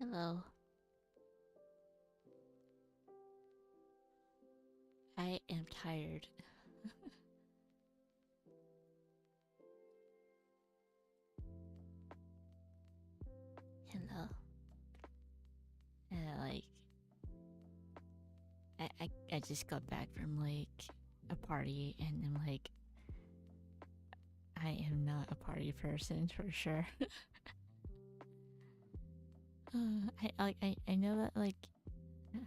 Hello. I am tired. Hello. Like, I just got back from like a party, and I'm like, I am not a party person for sure. I know that like,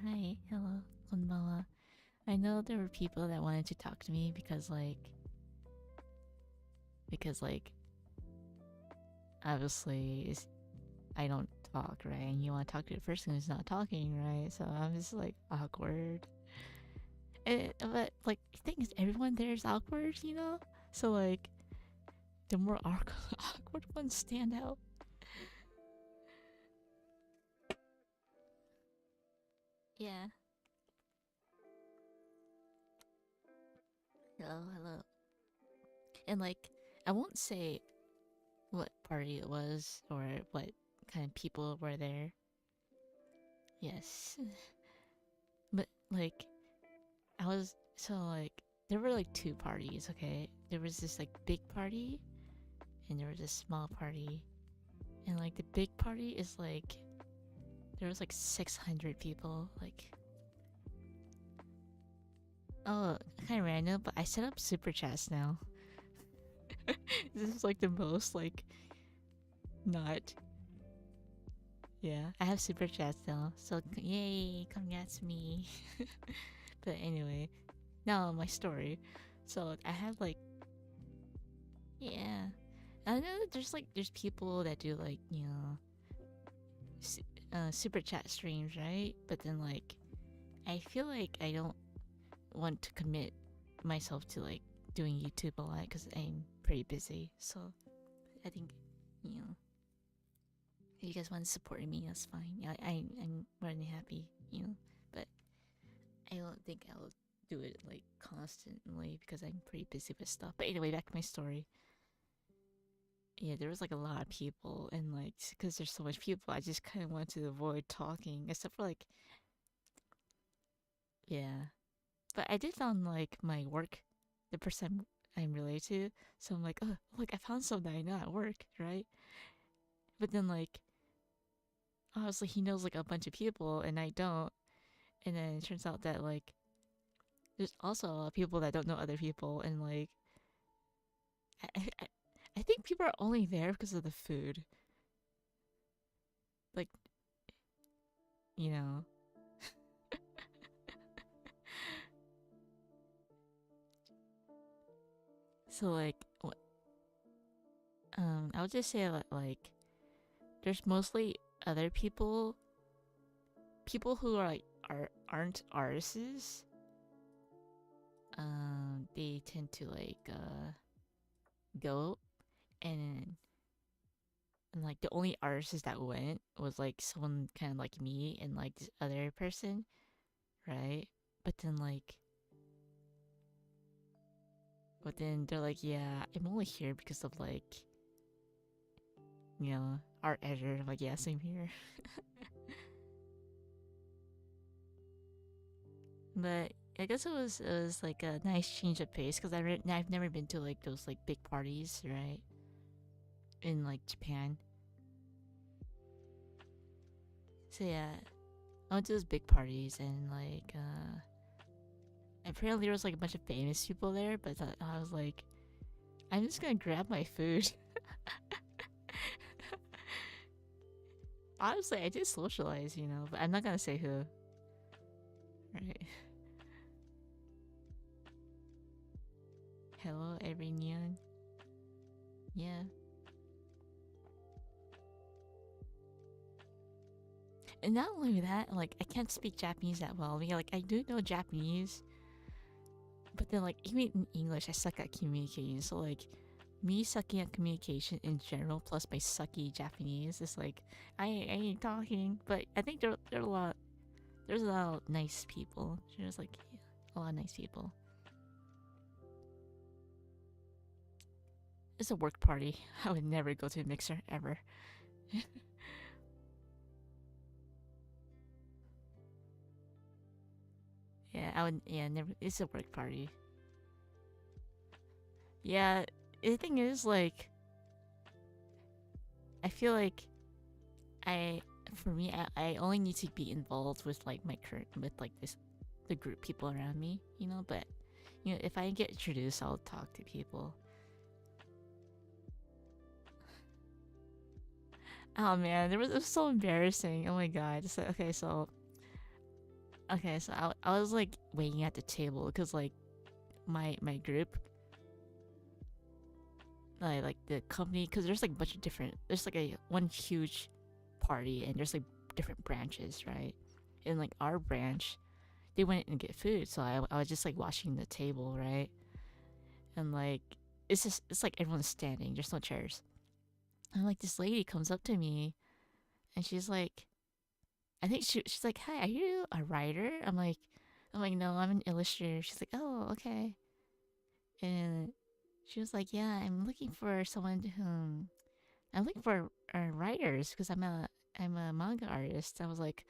hi, hello, konbanwa. I know there were people that wanted to talk to me because obviously I don't talk, right? And you want to talk to the person who's not talking, right? So I'm just like awkward. But like, the thing is, everyone there is awkward, you know. So like, the more awkward ones stand out. Yeah. Hello, hello. And like, I won't say what party it was or what kind of people were there. Yes. But like, I was so like, there were like two parties. Okay, there was this like big party, and there was a small party. And like the big party is like, there was like 600 people. Like, oh, kind of random, but I set up super chats now. This is like the most like not. Yeah, I have super chats now, so yay, congrats me. But anyway, now my story. So I have like, yeah, I know that there's people that do like, super chat streams, right? But then like, I feel like I don't want to commit myself to like doing YouTube a lot because I'm pretty busy. So I think, you know, if you guys want to support me, that's fine. I'm more than happy, you know. But I don't think I'll do it like constantly because I'm pretty busy with stuff. But anyway, back to my story. Yeah, there was like a lot of people, and like, because there's so much people, I just kind of wanted to avoid talking, except for like, yeah. But I did found like my work, the person I'm related to. So I'm like, oh, look, I found someone I know at work, right? But then like, obviously he knows like a bunch of people, and I don't. And then it turns out that like, there's also a lot of people that don't know other people, and like, I, I, I think people are only there because of the food. Like, you know. So like, I'll just say that like, there's mostly other people who are like aren't artists. They tend to like go, and like the only artist that went was like someone kind of like me and like this other person, right? But then like, but then they're like, yeah, I'm only here because of like, art editor. I'm like, yeah, same here. But I guess it was like a nice change of pace because I've never been to like those like big parties, right? In like Japan. So yeah, I went to those big parties, and like apparently there was like a bunch of famous people there, but I was like, I'm just gonna grab my food. Honestly, I did socialize, but I'm not gonna say who. Right. Hello, everyone. Yeah. And not only that, like I can't speak Japanese that well. I mean, like I do know Japanese, but then like even in English, I suck at communicating. So like me sucking at communication in general, plus my sucky Japanese, is like I ain't talking. But I think there are a lot. There's a lot of nice people. There's like, yeah, a lot of nice people. It's a work party. I would never go to a mixer ever. Yeah, I would. Yeah, never. It's a work party. Yeah, the thing is, like, I feel like I, for me, I only need to be involved with like my current, with like this, the group people around me, you know. But if I get introduced, I'll talk to people. Oh man, it was so embarrassing. Oh my god. So okay, so I was like waiting at the table because like my group, like the company, because there's like a bunch of different, there's like a one huge party and there's like different branches, right? And like our branch, they went and get food, so I was just like watching the table, right? And like it's like everyone's standing, there's no chairs. And like this lady comes up to me and she's like, I think she's like, "Hi, are you a writer?" I'm like, "No, I'm an illustrator." She's like, "Oh, okay." And she was like, "Yeah, I'm looking for writers because I'm a manga artist." I was like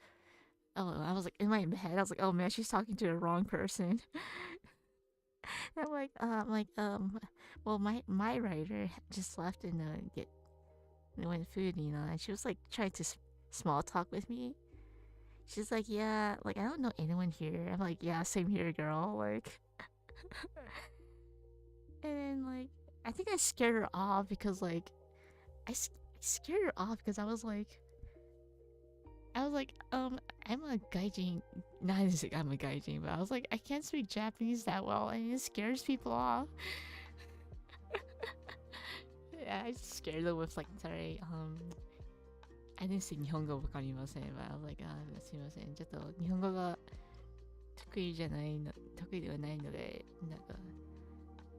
in my head, I was like, "Oh man, she's talking to the wrong person." Well, my writer just left and went food, and she was like trying to small talk with me. She's like, "Yeah, like I don't know anyone here." I'm like, "Yeah, same here, girl." Like, and then like I think I scared her off because like I scared her off because I was like, I'm a gaijin. Not as like I'm a gaijin, but I was like, I can't speak Japanese that well, and it scares people off. Yeah, I just scared them with like, sorry, I didn't say 日本語わかりません, but I was like, すいません、ちょっと日本語が得意ではないので、なんか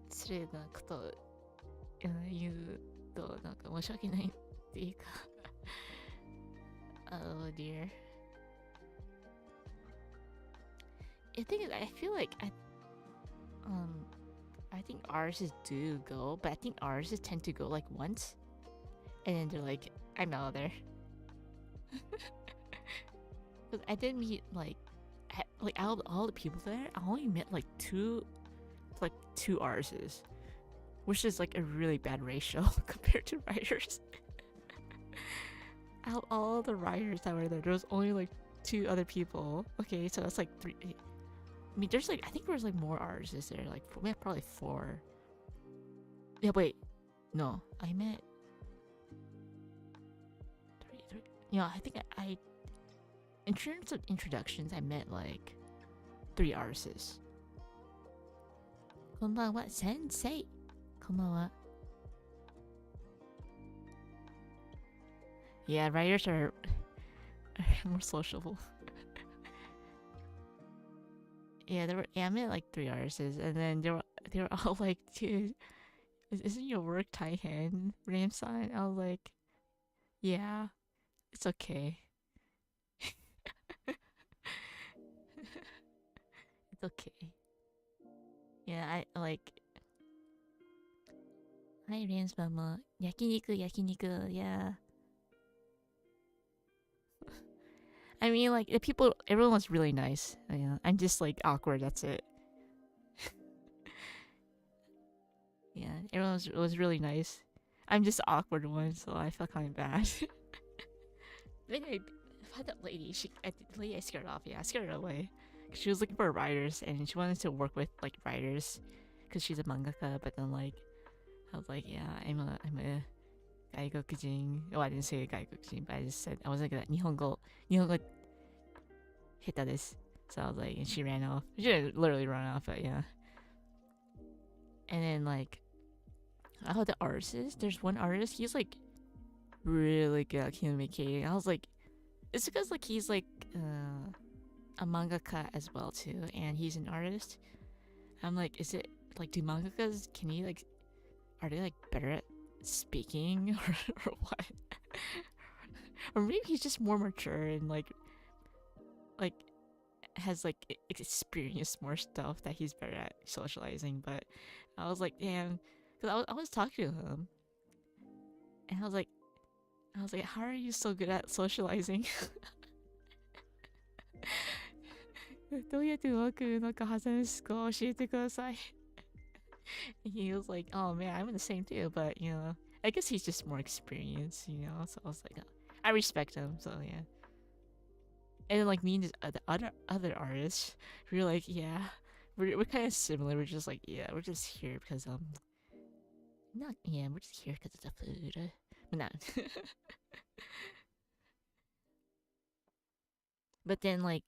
失礼なことを言うとなんか申し訳ないっていうか。Oh dear. I think I feel like um I think ours is do go, but I think ours is tend to go like once, and then they're like, I'm out of there. Because I did meet like out of all the people there, I only met like two R's, which is like a really bad ratio compared to writers. Out of all the writers that were there was only like two other people. Okay, so that's like three. I mean, I think there's like more R's there, like we have probably four. Yeah, wait, no, I met three. I think in terms of introductions, I met like three artists. こんばんは, Sensei. こんばんは. Yeah, writers are more sociable. Yeah, I met like three artists, and then they were all like, "Dude, isn't your work Taihan, Ram-san?" I was like, "Yeah, it's okay." It's okay. Yeah, I like. Hi, Rams Mama. Yakiniku, yakiniku. Yeah. I mean, like the people, everyone was really nice. Yeah, I'm just like awkward. That's it. Yeah, everyone was really nice. I'm just the awkward one, so I felt kind of bad. But anyway, that lady, the lady I scared off. Yeah, I scared her away. She was looking for writers, and she wanted to work with like writers, because she's a mangaka. But then like, I was like, yeah, I'm a gaigokujin. Oh, I didn't say gaigokujin, but I just said I wasn't gonna nihongo hita desu. So I was like, and she ran off. She didn't literally run off, but yeah. And then like, the artist. There's one artist. He's like really good at communicating. I was like, it's because like he's like a mangaka as well too, and he's an artist. I'm like, is it like, do mangakas, are they like better at speaking or what? Or maybe he's just more mature and like has like experienced more stuff that he's better at socializing. But I was like, damn, because I was talking to him, and I was like, how are you so good at socializing? どうやってうまくなんか話すか教えてください. He was like, oh man, I'm in the same too, but you know, I guess he's just more experienced, you know. So I was like, I respect him, so yeah. And then like me and the other artists, we were like, yeah, we're kind of similar. We're just like, yeah, we're just here because not yeah, we're just here because of the food. But not. But then like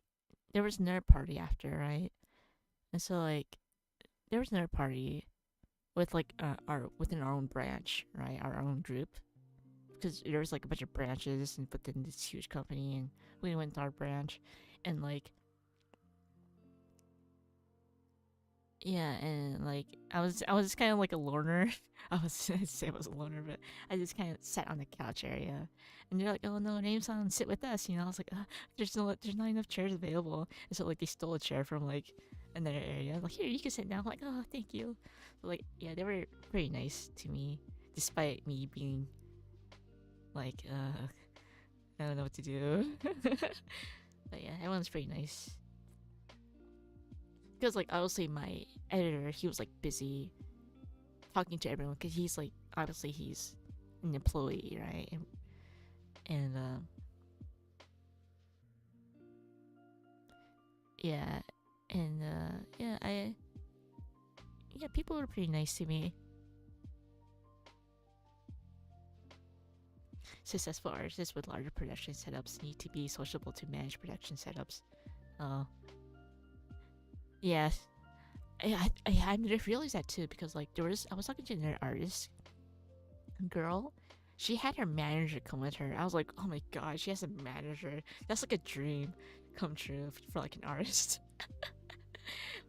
there was another party after, right? And so like there was another party with like our within our own branch, right? Our own group. Because there was like a bunch of branches, and but then this huge company, and we went to our branch, and like yeah, and like I was just kind of like a loner. I'd say I was a loner, but I just kind of sat on the couch area, and they're like, "Oh no, name-san, sit with us." You know, I was like, there's not enough chairs available, and so like they stole a chair from like another area. Like, here, you can sit down. I'm like, oh, thank you. But, like, yeah, they were pretty nice to me, despite me being like, I don't know what to do. But yeah, everyone's pretty nice. Because like obviously my editor, he was like busy talking to everyone because he's like obviously he's an employee, right? And yeah, and yeah, people were pretty nice to me. Successful artists with larger production setups need to be sociable to manage production setups. Uh, yeah, I didn't realize that too because like I was talking to another artist girl. She had her manager come with her. I was like, oh my god, she has a manager. That's like a dream come true for like an artist.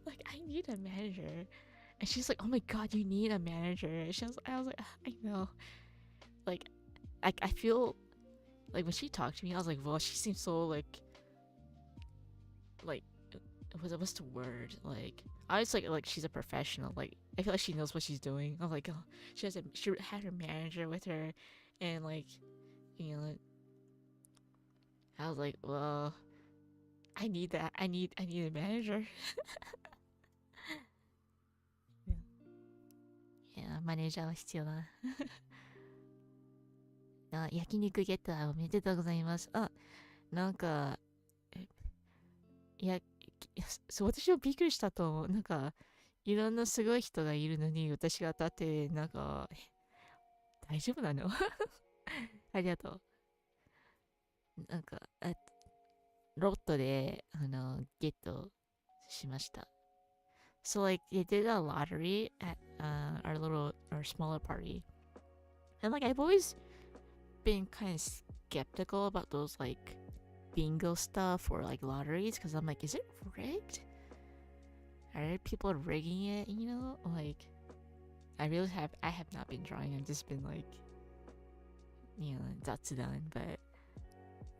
Like, I need a manager. And she's like, oh my god, you need a manager. I was like, I know. Like, I feel like when she talked to me, I was like, well, she seems so like what's the word? Like, I was like she's a professional. Like, I feel like she knows what she's doing. I'm like, oh, she had her manager with her, and like, you know, I was like, well, I need that. I need a manager. Yeah, マネージャーは必要だ。あ、焼肉ゲットおめでとうございます。あ、なんか、いや、そう、私もびっくりしたと思う。なんか、いろんなすごい人がいるのに、私が当たって、なんか、大丈夫なの？ありがとう。なんか、ロットで、ゲットしました。So, like, they did a lottery at our smaller party. And, like, I've always been kind of skeptical about those, like, bingo stuff or, like, lotteries. Because I'm like, is it rigged? Are people rigging it, you know? Like, I have not been drawing. I've just been, like, you know, that's done. But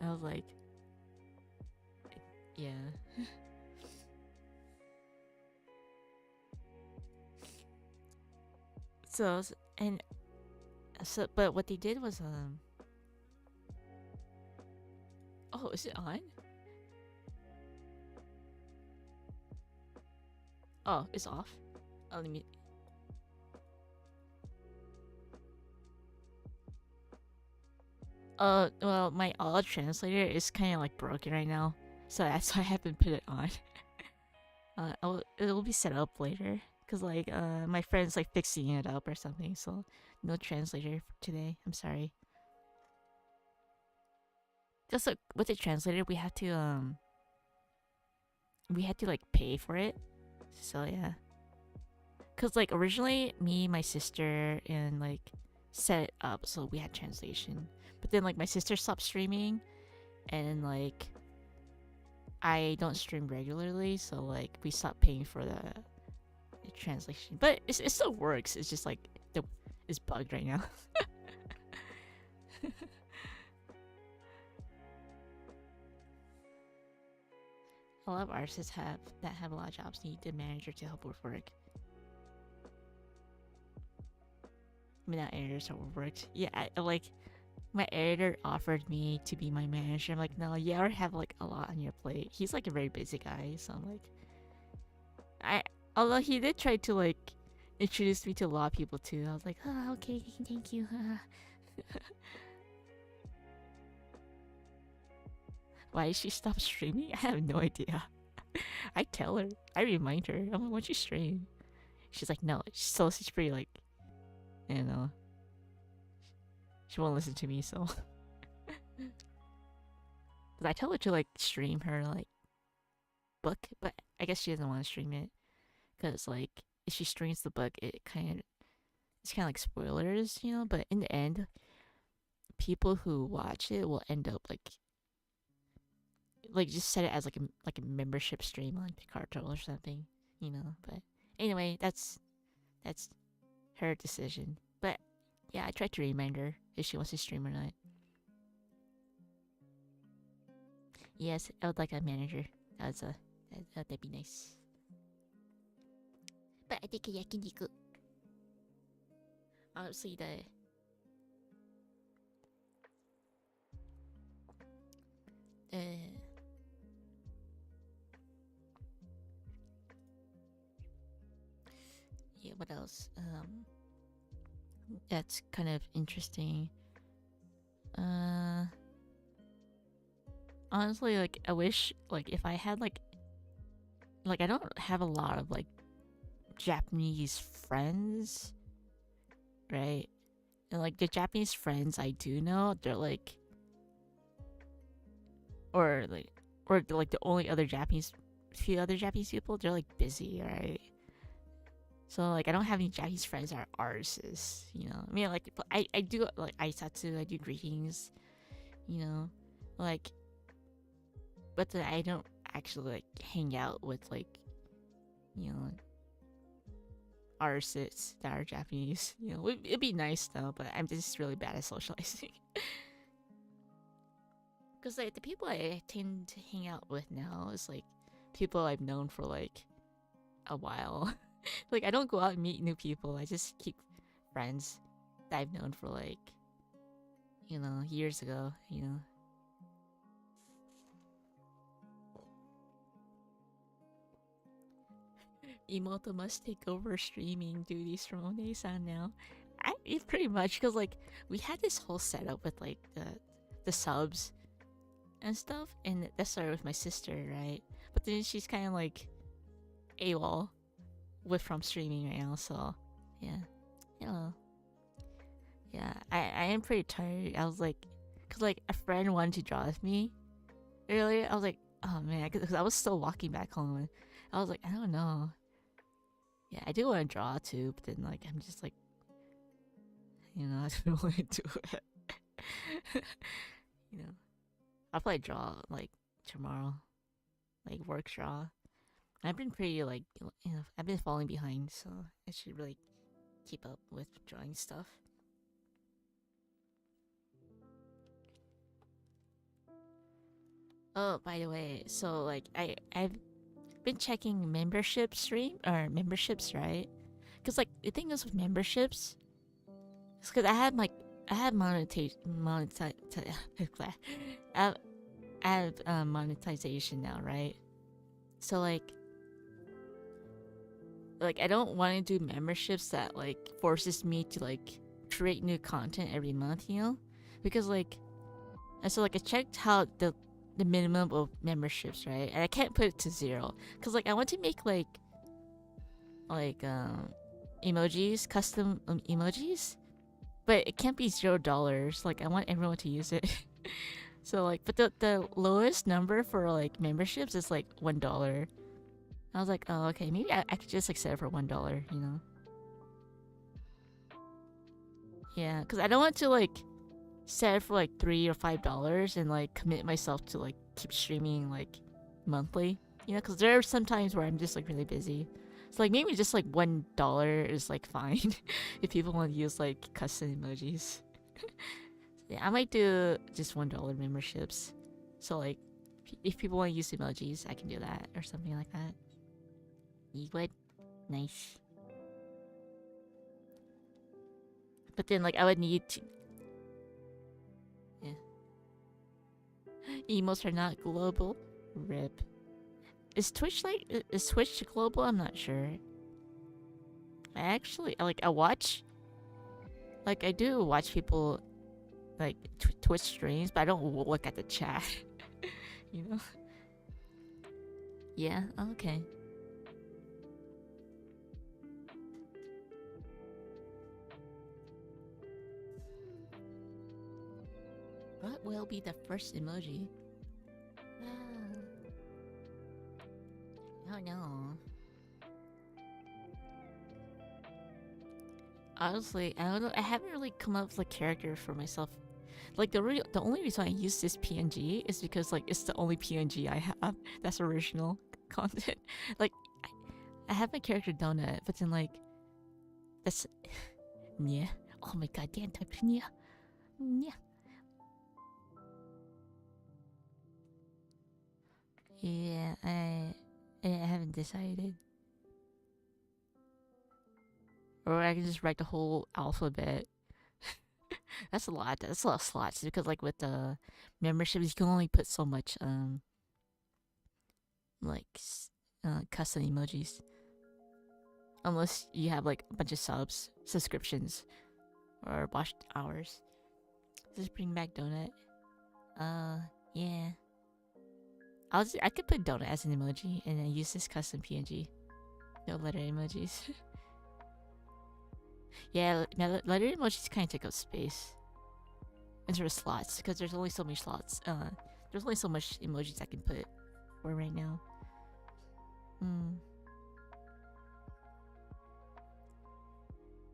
I was like, yeah. So, but what they did was, oh, is it on? Oh, it's off. Oh, let me. Well, my auto translator is kind of like broken right now, so that's why I haven't put it on. It'll be set up later, cause like my friend's like fixing it up or something, so no translator for today. I'm sorry. Just like with the translator, we had to like pay for it. So yeah, cause like originally me, my sister, and like set it up so we had translation, but then like my sister stopped streaming, and like I don't stream regularly, so like we stopped paying for the translation. But it still works. It's just like it's bugged right now. A lot of artists have a lot of jobs need a manager to help with work. I mean, not editors help with work. Yeah, like my editor offered me to be my manager. I'm like, no, you already have like a lot on your plate. He's like a very busy guy, so I'm like, I. Although he did try to like introduce me to a lot of people too. I was like, oh, okay, thank you. Why did she stop streaming? I have no idea. I tell her, I remind her, I'm like, why don't you stream? She's like, no. So she's pretty like, you know, she won't listen to me. So, cause I tell her to like stream her like book, but I guess she doesn't want to stream it, cause like if she streams the book, it's kind of like spoilers, you know. But in the end, people who watch it will end up like just set it as like a membership stream on Picarto or something, you know. But anyway, that's her decision. But yeah, I tried to remind her if she wants to stream or not. Yes, I would like a manager. That'd be nice. But I think a yakiniku. Honestly, uh, yeah. What else? That's kind of interesting. Uh, Honestly, like I wish, like if I had like I don't have a lot of like Japanese friends, right? And like the Japanese friends I do know, they're like, or like, or like the only other Japanese, few other Japanese people, they're like busy, right? So like I don't have any Japanese friends that are artists, you know. I mean like I do like aisatsu, I do greetings, you know, like, but then I don't actually like hang out with like, you know, artists that are Japanese. You know, it'd be nice though, but I'm just really bad at socializing. Because like the people I tend to hang out with now is like people I've known for like a while. Like I don't go out and meet new people. I just keep friends that I've known for like, you know, years ago. You know. Imoto must take over streaming duties from One-san now. It pretty much because like we had this whole setup with like the subs and stuff, and that started with my sister, right? But then she's kind of like AWOL with from streaming right now, so yeah, you know, yeah. I am pretty tired. I was like, cause like a friend wanted to draw with me earlier. I was like, oh man, cause I was still walking back home. And I was like, I don't know. Yeah, I do want to draw too, but then like I'm just like, you know, I don't want to do it. You know, I'll probably draw like tomorrow, like work draw. I've been pretty like, you know, I've been falling behind, so I should really keep up with drawing stuff. Oh, by the way, so like I've been checking membership stream or memberships, right? Because like the thing is with memberships, it's because I have I have monetization now, right? So like I don't want to do memberships that like forces me to like create new content every month, you know? Because like, and so like I checked how the minimum of memberships, right? And I can't put it to 0 because like I want to make like emojis, custom emojis, but it can't be $0. Like I want everyone to use it. So like, but the lowest number for like memberships is like $1. I was like, oh okay, maybe I could just like set it for $1, you know? Yeah, because I don't want to like set it for like $3 or $5 and like commit myself to like keep streaming like monthly, you know? Because there are some times where I'm just like really busy. So like maybe just like $1 is like fine if people want to use like custom emojis. Yeah, I might do just $1 memberships. So like, if people want to use emojis, I can do that or something like that. You would, nice. But then like I would need to. Emotes are not global. Rip. Is Twitch is Twitch global? I'm not sure. I actually I watch, I do watch people like Twitch streams, but I don't look at the chat. You know? Yeah. Okay. What will be the first emoji? Oh no. Honestly, I don't know. I haven't really come up with a character for myself. Like the only reason I use this PNG is because like it's the only PNG I have that's original content. Like I have my character Donut, but then like that's yeah. Oh my god, damn type yeah. Yeah. Yeah, I haven't decided. Or I can just write the whole alphabet. That's a lot. That's a lot of slots because like with the memberships, you can only put so much like custom emojis unless you have like a bunch of subscriptions, or watched hours. Just bring back donut. Yeah. I could put donut as an emoji and then use this custom PNG. No letter emojis. Yeah, letter emojis kind of take up space. Instead of slots, because there's only so many slots. There's only so much emojis I can put for right now.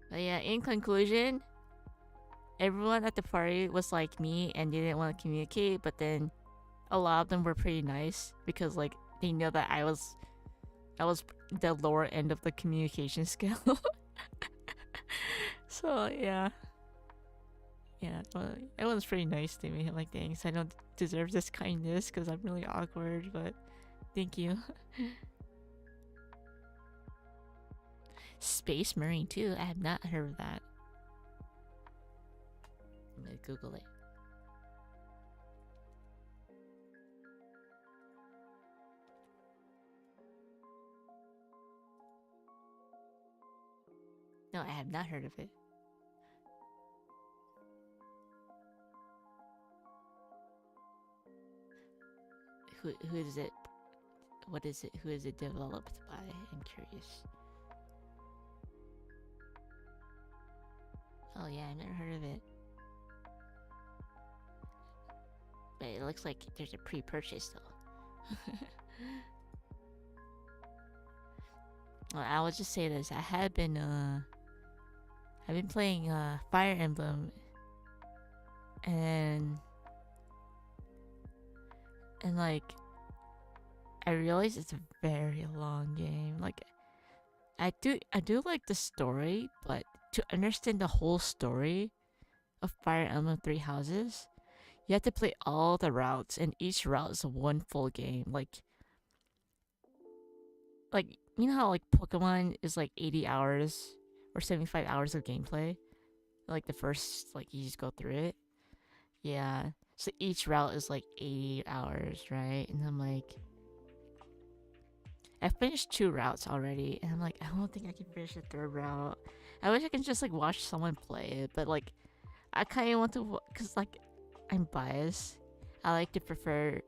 But yeah, in conclusion, everyone at the party was like me and they didn't want to communicate, but then a lot of them were pretty nice because like they know that I was the lower end of the communication scale. So yeah. Yeah, well, everyone's pretty nice to me. Like, thanks. I don't deserve this kindness because I'm really awkward, but thank you. Space Marine too. I have not heard of that. I'm gonna Google it. No, I have not heard of it. Who is it? What is it? Who is it developed by? I'm curious. Oh yeah, I've never heard of it. But it looks like there's a pre-purchase though. Well, I will just say this: I've been playing Fire Emblem, and like I realize it's a very long game. Like I do like the story, but to understand the whole story of Fire Emblem Three Houses, you have to play all the routes, and each route is one full game. Like you know how like Pokemon is like 80 hours or 75 hours of gameplay? Like the first you just go through it. Yeah. So each route is like 80 hours, right? And I'm like I finished 2 routes already, and I'm like, I don't think I can finish the 3rd route. I wish I could just like watch someone play it, but like I kind of want to, cause like I'm biased. I prefer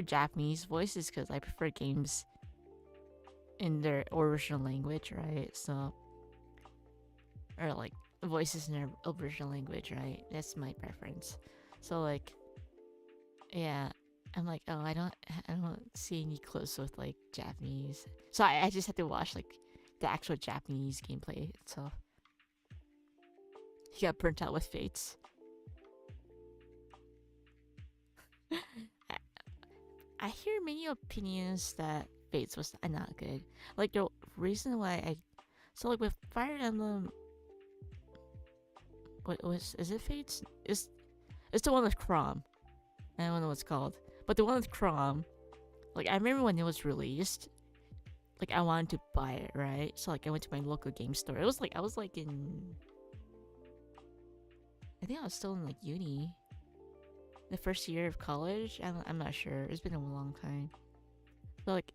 Japanese voices because I prefer games in their original language, right? So, or like voices in their original language, right? That's my preference. So like, yeah, I'm like, oh, I don't see any close with like Japanese. So I just had to watch like the actual Japanese gameplay. So he got burnt out with Fates. I hear many opinions that Fates was not good. Like the reason why with Fire Emblem, is it Fates? It's the one with Chrom. I don't know what it's called, but the one with Chrom, like I remember when it was released, like I wanted to buy it, right? So like I went to my local game store. It was like I was like in, I think I was still in like uni. the first year of college. I'm not sure. It's been a long time. But like,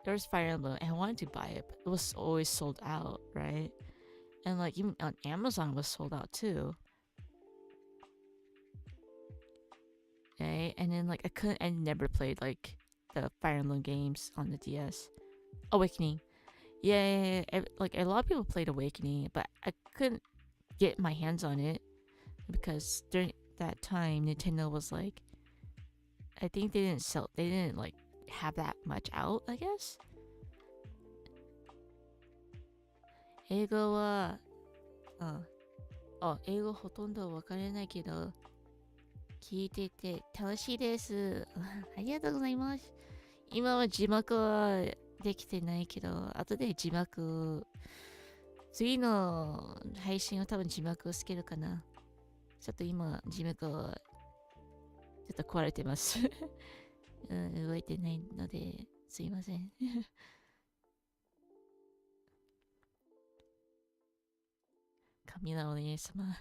there was Fire Emblem, and I wanted to buy it, but it was always sold out, right? And like even on Amazon it was sold out too. Okay, and then like I never played like the Fire Emblem games on the DS. Awakening, yeah. Like a lot of people played Awakening, but I couldn't get my hands on it because during that time Nintendo was like, I think they didn't like have that much out, I guess. 英語はほとんどわからないけど、聞いてて楽しいです。ありがとうございます。今は字幕できてないけど、後で字幕ちょっと壊れてます。うん、動いてないので、すいません。神のお姉様。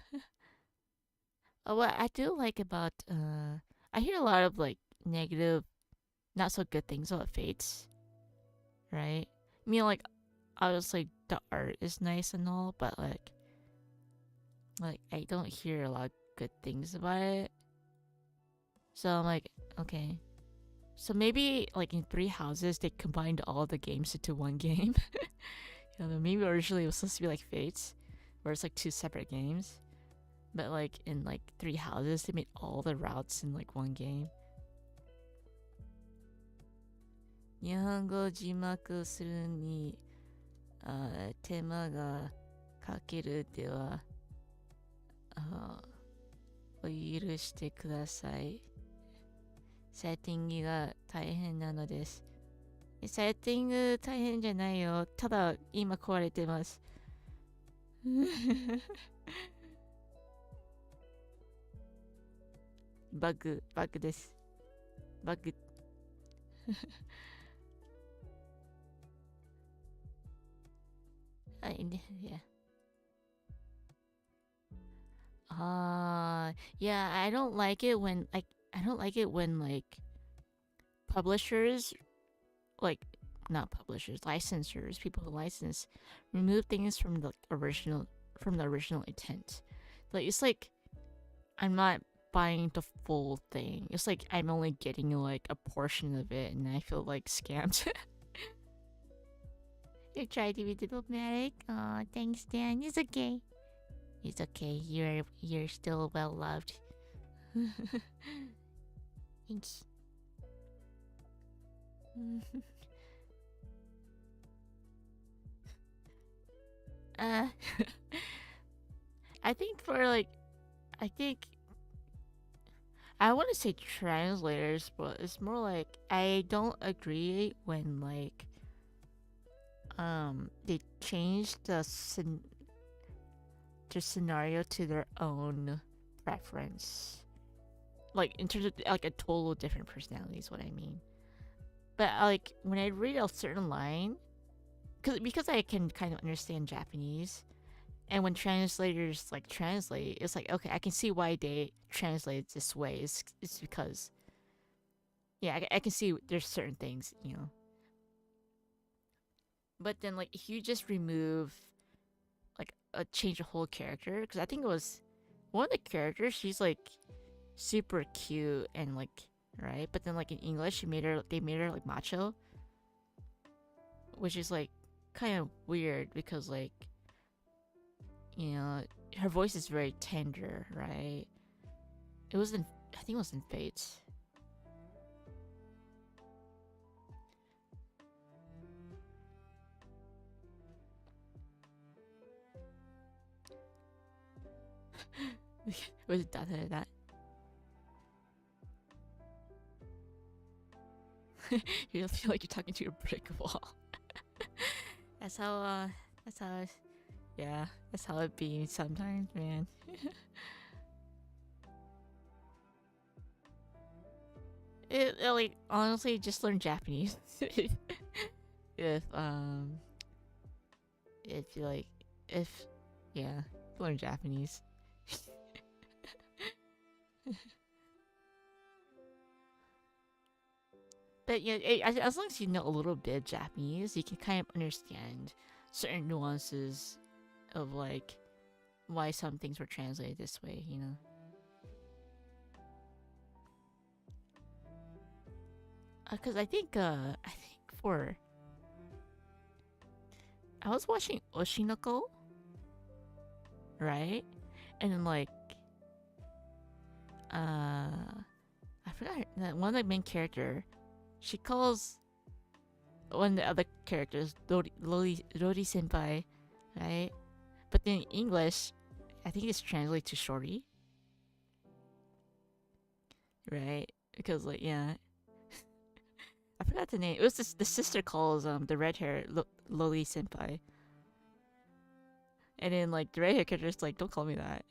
What I do like about I hear a lot of like negative, not so good things about Fates, right? I mean, like obviously the art is nice and all, but like I don't hear a lot of good things about it. So I'm like, okay. So maybe like in Three Houses they combined all the games into one game. Maybe originally it was supposed to be like Fates, where it's like two separate games. But like in like Three Houses they made all the routes in like one game. 日本語字幕するに、手間がかけるでは、お許してください。セッティングが大変なのです。セッティング大変じゃないよ。ただ今壊れてます。バグです。バグ。yeah. Yeah, I don't like it when like publishers, like not publishers, licensors, people who license, remove things from the original intent. Like it's like I'm not buying the full thing. It's like I'm only getting like a portion of it, and I feel like scammed. You tried to be diplomatic. Oh, thanks, Dan. It's okay. It's okay. You're still well loved. Thanks. uh, I think for like, I think I want to say translators, but it's more like I don't agree when like they change the scenario to their own preference, like in terms of like a total different personality is what I mean. But like when I read a certain line, because I can kind of understand Japanese, and when translators like translate, it's like okay, I can see why they translate it this way. It's because yeah, I can see there's certain things, you know. But then like if you just remove like change a whole character, because I think it was one of the characters, she's like super cute and like right, but then like in English they made her like macho, which is like kind of weird because like you know her voice is very tender, right? It was in I think it was in Fates. Was it that? You feel like you're talking to a brick wall. That's how yeah, that's how it be sometimes, man. It like honestly just learn Japanese. if if you like if yeah, learn Japanese. But yeah, as long as you know a little bit of Japanese, you can kind of understand certain nuances of like why some things were translated this way. You know. Because I think for I was watching Oshinoko, right? And then like I forgot that one of the main character, she calls one of the other characters Rori senpai, right? But in English, I think it's translated to shorty, right? Because like yeah, I forgot the name. It was the sister calls the red hair Loli senpai, and then like the red hair character's like, don't call me that,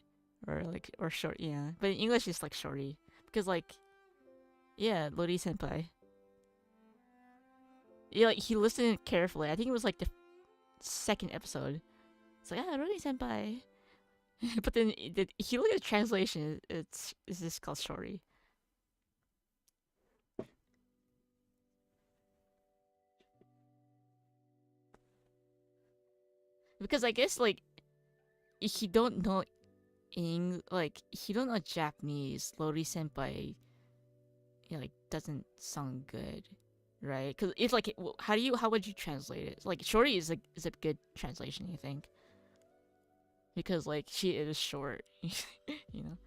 or like or short, yeah. But in English it's like shorty because like yeah, Lori senpai. Yeah, like he listened carefully. I think it was like the second episode. It's like Lori senpai, but then he looked at the translation. It's just called shorty. Because I guess like if you don't know like if you don't know Japanese, Lori senpai, like doesn't sound good, right? Because it's like, how would you translate it? Like shorty is a good translation, you think? Because like she is short, you know.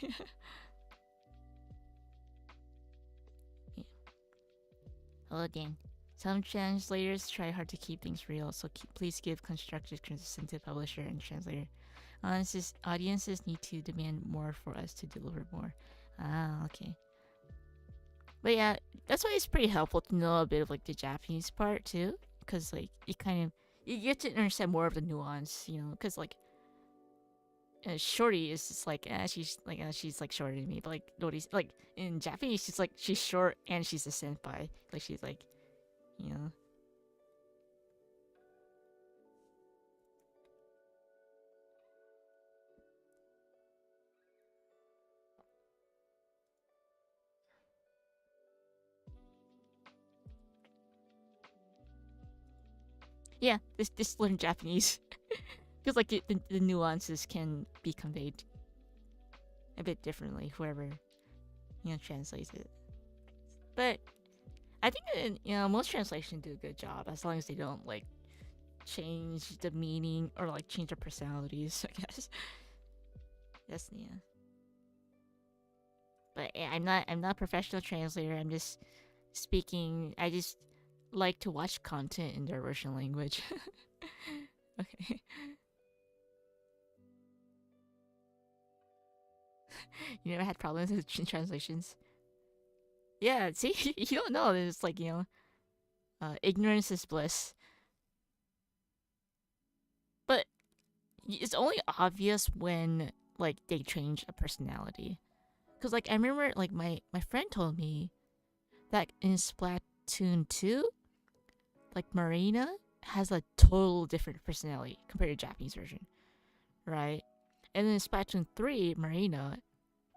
Yeah. Hello, Dan. Some translators try hard to keep things real, so please give constructive criticism to publisher and translator. Audiences need to demand more for us to deliver more. Ah, okay. But yeah, that's why it's pretty helpful to know a bit of like the Japanese part too, because like you get to understand more of the nuance, you know, because like shorty is just like she's like shorter than me, but like Dori's like in Japanese she's short and she's a senpai, like she's like you know. Yeah, this learn Japanese because like the nuances can be conveyed a bit differently, whoever translates it. But I think most translations do a good job as long as they don't like change the meaning or like change their personalities. I guess that's yeah. But yeah, I'm not a professional translator. I'm just speaking. I just like to watch content in their original language. Okay. You never had problems with translations? Yeah, see, you don't know. It's like, ignorance is bliss. But it's only obvious when, like, they change a personality. Because, like, I remember, like, my friend told me that in Splatoon 2, like, Marina has a total different personality compared to the Japanese version, right? And then in Splatoon 3, Marina,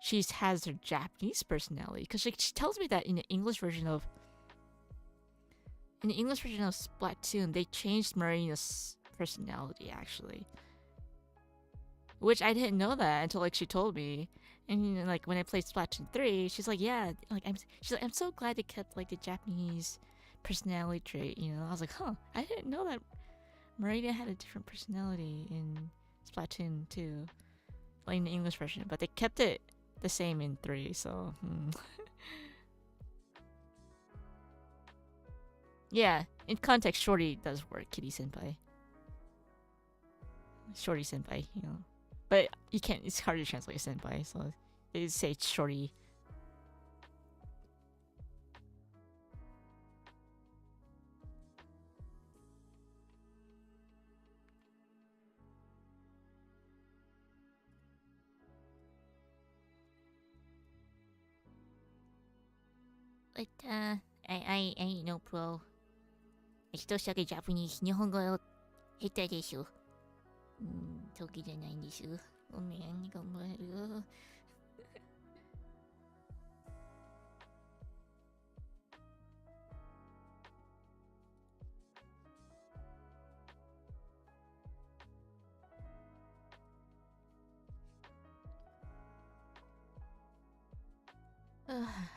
she has her Japanese personality. Because she tells me that in the English version of Splatoon, they changed Marina's personality actually, which I didn't know that until like she told me. And like when I played Splatoon 3, she's like, yeah, like I'm so glad they kept like the Japanese personality trait. You know, I was like, huh, I didn't know that Marina had a different personality in Splatoon 2, like in the English version, but they kept it the same in 3. So. Yeah, in context, Shorty does work, Kitty Senpai. Shorty Senpai, you know. But you can't, it's hard to translate Senpai, so they say Shorty. But, I ain't no pro. I still suck at Japanese. 日本語下手でしょ。得意じゃないんです。ごめん、頑張る。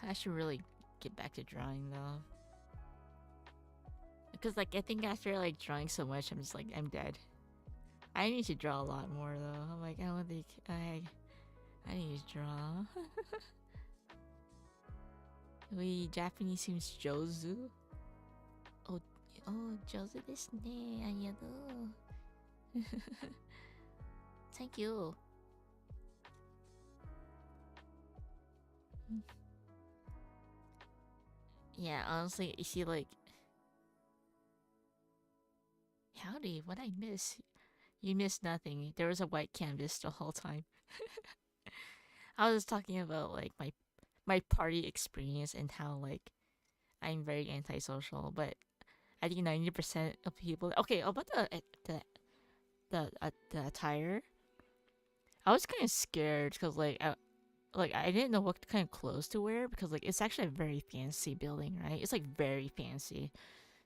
I should really get back to drawing though. Because like I think after like drawing so much, I'm just like I'm dead. I need to draw a lot more though. I'm like I don't think I need to draw. We Japanese seems Jozu. Oh oh Jozu desu ne. Arigatou. Thank you. Yeah, honestly, you see like howdy, what I miss? You missed nothing. There was a white canvas the whole time. I was talking about like my party experience and how like I'm very antisocial, but I think 90% of people. Okay, about the attire, I was kind of scared because I didn't know what kind of clothes to wear because like it's actually a very fancy building, right? It's like very fancy,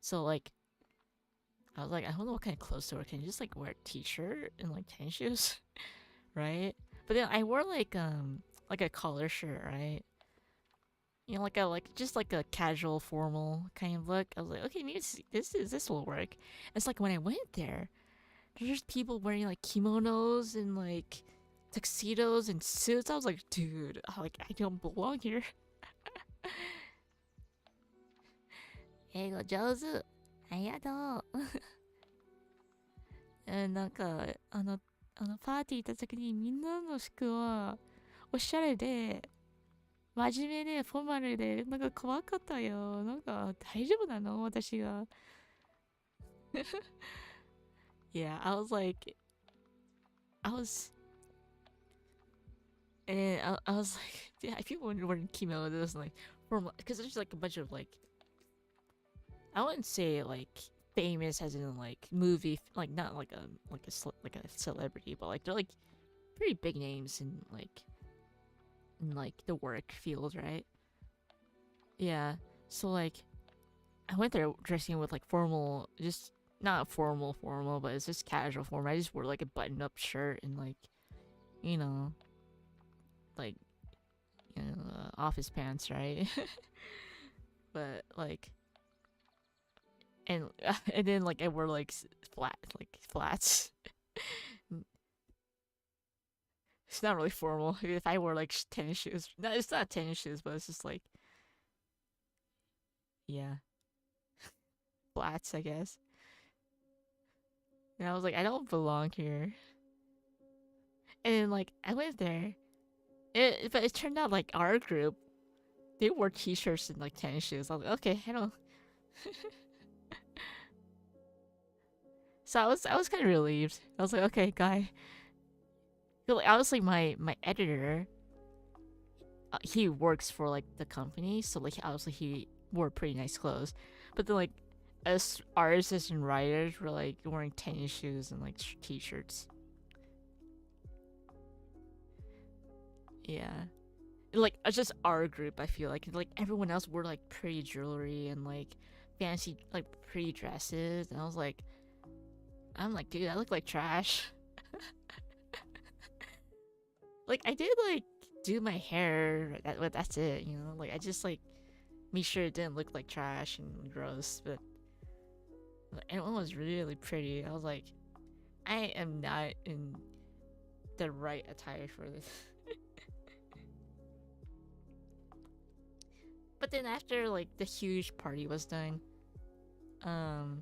so like I was like I don't know what kind of clothes to wear. Can you just like wear a t-shirt and like tennis shoes, right? But then I wore like a collar shirt, right? You know, like just like a casual formal kind of look. I was like, okay, maybe this will work. It's like when I went there, there's just people wearing like kimonos and like tuxedos and suits. I was like, dude, I don't belong here. 英語上手。ありがとう。なんか、パーティー行った時にみんなの服は、おしゃれで、真面目で、フォーマルで、なんか怖かったよ。なんか、大丈夫なの私が。Yeah, I was like, I was, and I was like, yeah, people were wearing kimonos, like, from, because there's like a bunch of like, I wouldn't say like famous as in like movie, like not like like a celebrity, but like they're like pretty big names in like the work field, right? Yeah. So like I went there dressing with like formal, just not formal, but it's just casual form. I just wore like a button-up shirt and like, you know, like office pants, right? But like, and and then like I wore like flats. It's not really formal. If I wore like tennis shoes, no, it's not tennis shoes, but it's just like yeah, flats, I guess. And I was like, I don't belong here. And then like I went there, but it turned out like our group they wore t-shirts and like tennis shoes. I was like, okay, I don't. So I was kind of relieved. I was like, okay, guy. I was like my editor. He works for like the company, so like obviously he wore pretty nice clothes. But then like us artists and writers were like wearing tennis shoes and like t-shirts. Yeah. Like it's just our group. I feel like everyone else wore like pretty jewelry and like fancy like pretty dresses, and I'm like, dude, I look like trash. Like I did like do my hair, but that's it. You know, like I just like made sure it didn't look like trash and gross. But everyone was really pretty. I was like, I am not in the right attire for this. But then after like the huge party was done, um,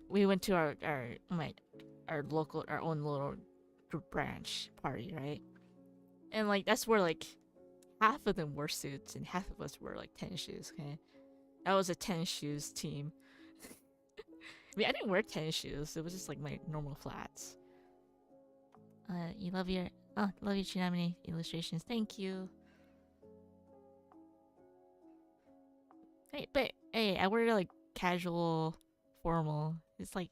we went to our local our own little branch party, right? And like that's where like half of them wore suits and half of us were like tennis shoes. Okay, that was a tennis shoes team. I mean, I didn't wear tennis shoes. It was just like my normal flats. You love your Chinamani illustrations. Thank you. Hey, but hey, I wear like casual, formal. It's like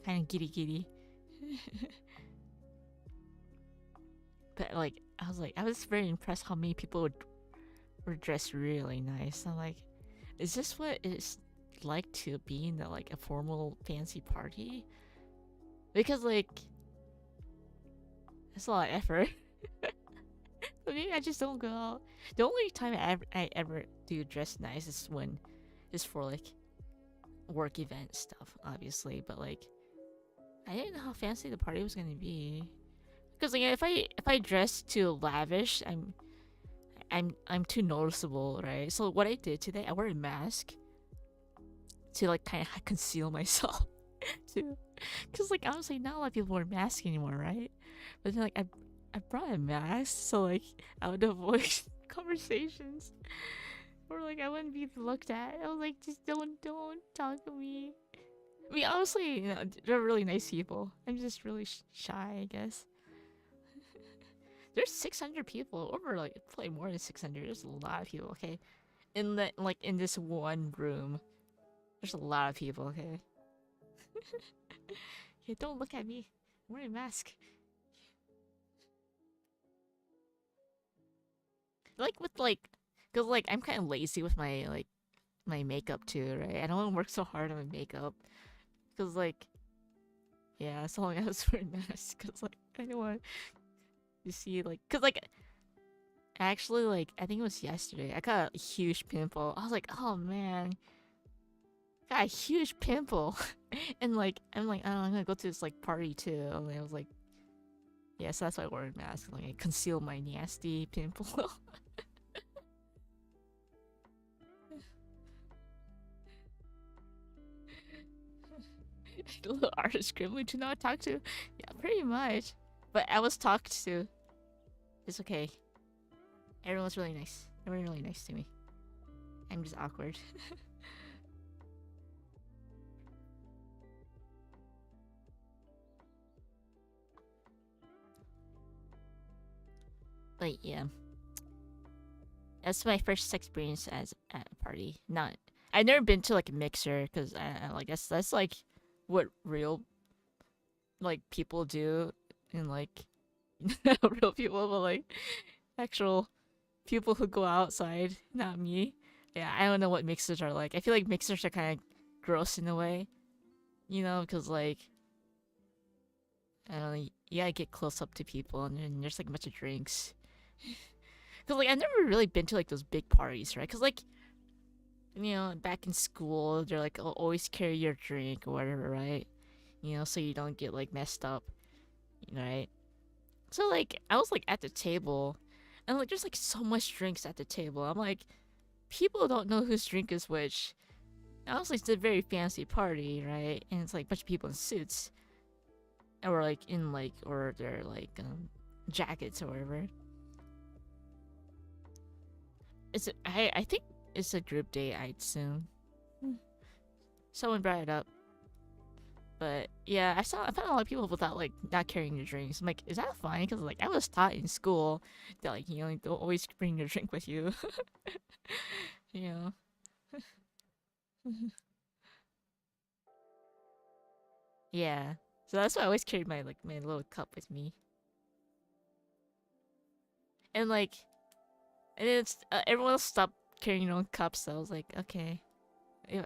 kind of giddy. But like, I was very impressed how many people were dressed really nice. I'm like, is this what it's like to be in like a formal fancy party? Because like, it's a lot of effort. But maybe I just don't go out. The only time I ever do dress nice is when is for like work event stuff, obviously. But like I didn't know how fancy the party was gonna be. Because like if I dress too lavish, I'm too noticeable, right? So what I did today, I wore a mask to like kind of conceal myself too. Because like honestly, not a lot of people wear masks anymore, right? But then like I brought a mask so like I would avoid conversations or like I wouldn't be looked at. I was like, just don't talk to me. I mean, honestly, they're really nice people. I'm just really shy, I guess. There's 600 people, over like probably more than 600. There's a lot of people. Okay, in the like in this one room, there's a lot of people. Okay, yeah, don't look at me. I'm wearing a mask. Like with like, cause like I'm kind of lazy with my like my makeup too, right? I don't want to work so hard on my makeup, cause like yeah, so long as I wear a mask, cause like I don't want you see like, cause like actually like I think it was yesterday I got a huge pimple. I was like, oh man, got a huge pimple, and like I'm like, oh, I'm gonna go to this like party too. And I was like, yeah, so that's why I wore a mask, like I conceal my nasty pimple. The little artist gremlin to not talk to. Yeah, pretty much. But I was talked to. It's okay. Everyone's really nice. Everyone's really nice to me. I'm just awkward. But yeah, that's my first experience as at a party. Not, I've never been to like a mixer because I guess that's like what real like people do in like real people, but like actual people who go outside, not me. Yeah, I don't know what mixers are like. I feel like mixers are kind of gross in a way, because like I don't know, you gotta get close up to people, and then there's like a bunch of drinks. Cause like I've never really been to like those big parties, right? Cause like back in school, they're like, oh, always carry your drink or whatever, right? So you don't get like messed up, right? So like I was like at the table, and like there's like so much drinks at the table. I'm like, people don't know whose drink is which. Honestly, it's a very fancy party, right? And it's like a bunch of people in suits, or like in like, or they're like jackets or whatever. I think it's a group date, I'd assume. Someone brought it up. But yeah, I found a lot of people without like not carrying their drinks. I'm like, is that fine? Because like I was taught in school that like don't always bring your drink with you. you know. Yeah. So that's why I always carried my like my little cup with me. And like, and it's everyone else stopped carrying their own cups. So I was like, okay,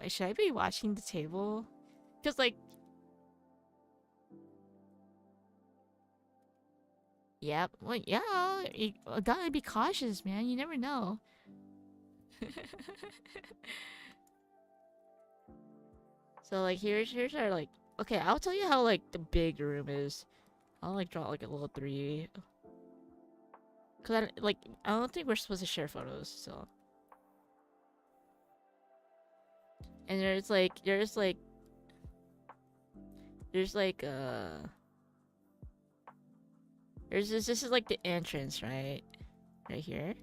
should I be watching the table? Because like, yeah, well, yeah, you gotta be cautious, man. You never know. So like here's our like, okay, I'll tell you how like the big room is. I'll like draw like a little 3. Cause I don't think we're supposed to share photos, so. And there's like this is like the entrance, right? Right here.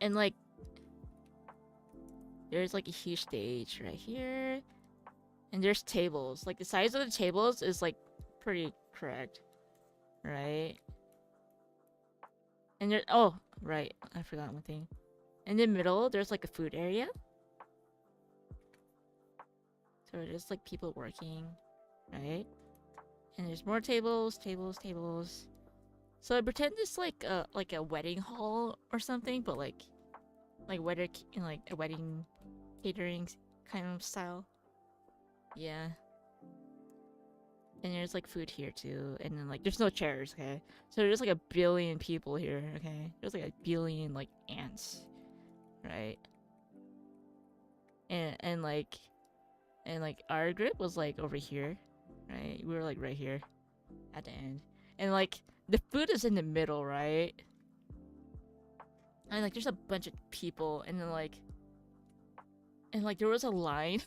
And like there's like a huge stage right here. And there's tables. Like the size of the tables is like pretty correct. Right? And there, oh, right. I forgot one thing. In the middle, there's like a food area. So there's like people working, right? And there's more tables, tables, tables. So I pretend it's like a wedding hall or something, but like wedding like a wedding catering kind of style. Yeah. And there's like food here too, and then like there's no chairs, okay? So there's like a billion people here, okay? There's like a billion like ants, right? And like our group was like over here, right? We were like right here at the end, and like the food is in the middle, right? And like there's a bunch of people, and then like there was a line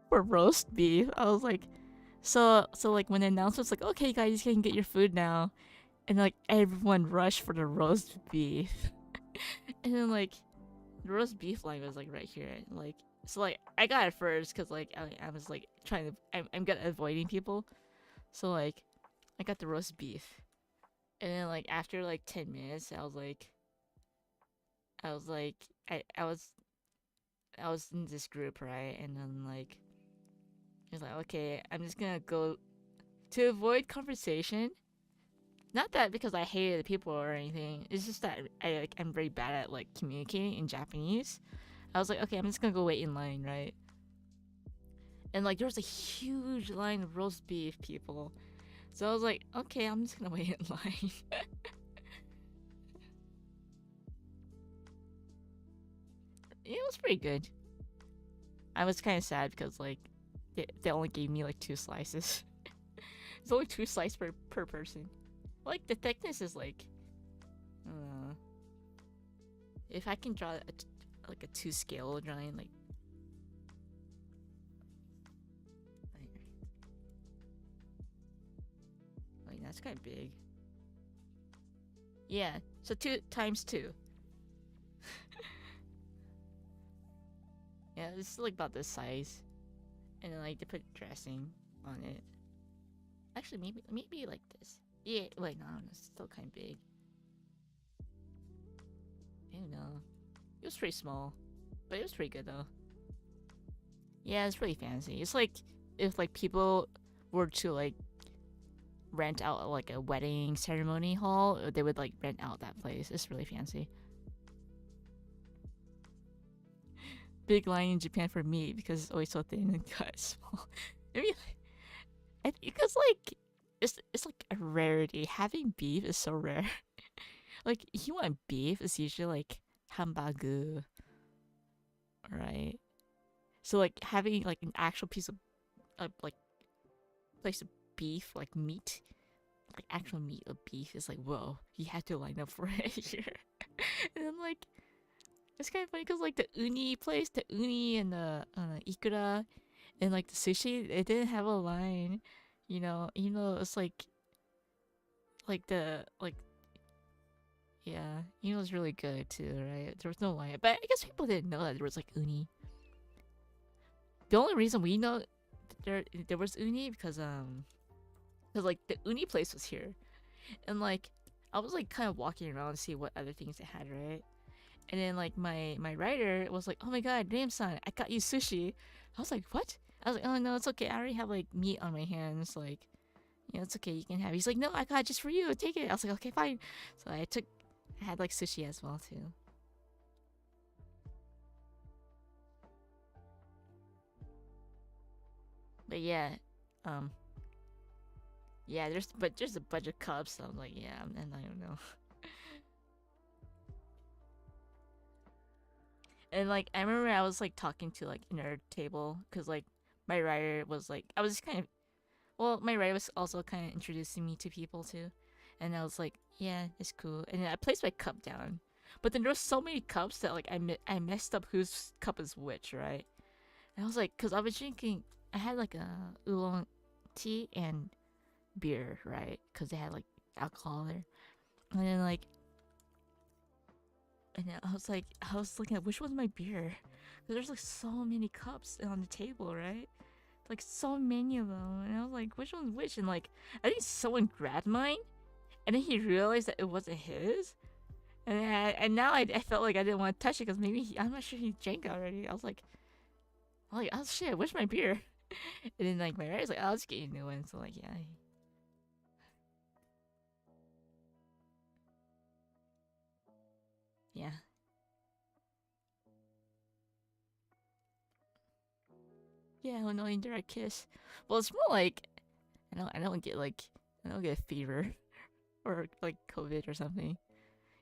for roast beef. I was like, so like when the announcement's like, okay guys, you can get your food now, and like everyone rushed for the roast beef, and then like the roast beef line was like right here, like so like I got it first because like I was like trying to I'm good at avoiding people, so like I got the roast beef, and then like after like 10 minutes I was like I was in this group, right, and then like it's like okay, I'm just gonna go to avoid conversation. Not that because I hated the people or anything. It's just that I'm very bad at like communicating in Japanese. I was like, okay, I'm just gonna go wait in line, right? And like there was a huge line of roast beef people, so I was like, okay, I'm just gonna wait in line. It was pretty good. I was kind of sad because like they only gave me like 2 slices. It's only 2 slices per person. Like the thickness is like, uh, if I can draw like a 2 scale drawing, like that's kind of big. Yeah, so 2 times 2. Yeah, this is like about this size, and then like they put dressing on it. Actually, maybe like this. Yeah, wait, no, it's still kind of big. I don't know. It was pretty small, but it was pretty good though. Yeah, it's really fancy. It's like if like people were to like rent out like a wedding ceremony hall, they would like rent out that place. It's really fancy. Big line in Japan for meat because it's always so thin and cut small. I mean, because like it's like a rarity. Having beef is so rare. Like if you want beef, it's usually like hambagu, right? So like having like an actual piece of like place of beef, like meat, like actual meat of beef is like whoa, you had to line up for it here. And then like it's kind of funny because like the uni place, the uni and the ikura and like the sushi, it didn't have a line, you know it's like the like yeah, you know it's really good too, right? There was no line, but I guess people didn't know that there was like uni. The only reason we know there was uni because like the uni place was here, and like I was like kind of walking around to see what other things they had, right? And then like my writer was like, "Oh my god, Name-san, I got you sushi." I was like, "What?" I was like, "Oh no, it's okay. I already have like meat on my hands. Like, it's okay. You can have it." He's like, "No, I got it just for you. Take it." I was like, "Okay, fine." So I had like sushi as well too. But yeah, um, yeah. There's a bunch of cups. So I'm like, yeah, and I don't know. And like I remember I was like talking to like another table because like my writer was like I was just kind of well, my writer was also kind of introducing me to people too, and I was like, yeah, it's cool. And then I placed my cup down, but then there was so many cups that like I messed up whose cup is which, right? And I was like, cause I was drinking, I had like a oolong tea and beer, right? Cause they had like alcohol there, and then like, and then I was looking at which one's my beer, cause there's like so many cups on the table, right? Like so many of them, and I was like, which one's which? And like, I think someone grabbed mine, and then he realized that it wasn't his, and now I felt like I didn't want to touch it because maybe I'm not sure he drank already. I'm like, oh shit, where's my beer? And then like my writer's like, I'll just get you a new one. So like, yeah, yeah, Yeah, oh no, indirect kiss. Well, it's more like I don't get a fever or like COVID or something.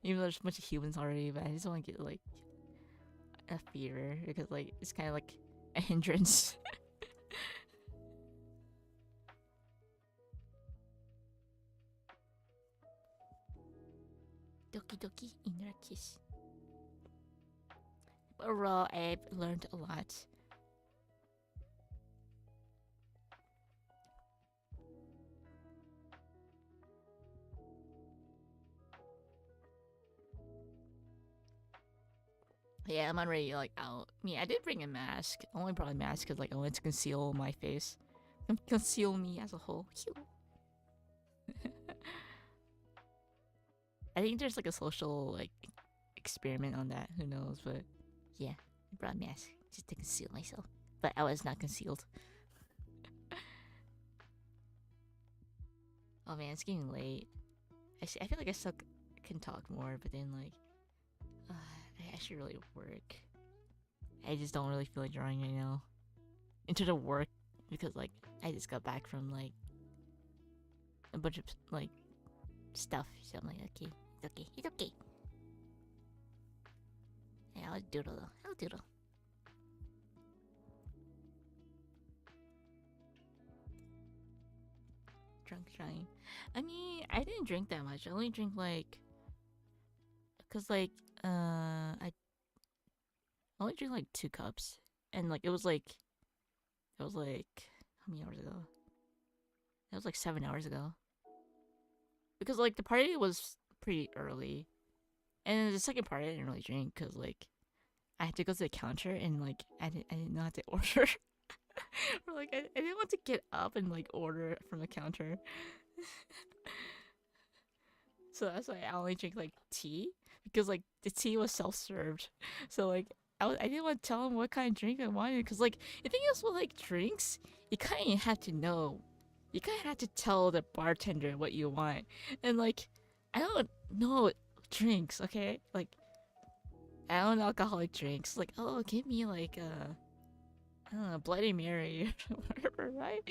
Even though there's a bunch of humans already, but I just don't want to get like a fever because like it's kind of like a hindrance. Doki doki indirect kiss. Overall, I've learned a lot. Yeah, I'm already like out. I mean, I did bring a mask. I only brought a mask because like I wanted to conceal my face, conceal me as a whole. I think there's like a social like experiment on that. Who knows? But yeah, I brought a mask just to conceal myself. But I was not concealed. Oh man, it's getting late. I feel like I still can talk more, but then like, I should really work. I just don't really feel like drawing right now. Into the work because like I just got back from like a bunch of like stuff. So I'm like, okay, it's okay. Yeah, I'll doodle though. I'll doodle. Drunk trying. I mean, I didn't drink that much. I only drink like, cause like, I only drink like 2 cups, and like it was like how many hours ago? It was like 7 hours ago. Because like the party was pretty early, and the second party I didn't really drink because like I had to go to the counter and like I didn't know how to order. Or like I didn't want to get up and like order from the counter. So that's why I only drink like tea because like the tea was self served. So like I didn't want to tell him what kind of drink I wanted because like the thing is with like drinks, you kind of have to know. You kind of have to tell the bartender what you want, and like I don't know drinks. Okay, like I don't know alcoholic drinks. Like oh, give me like I don't know Bloody Mary or whatever, right?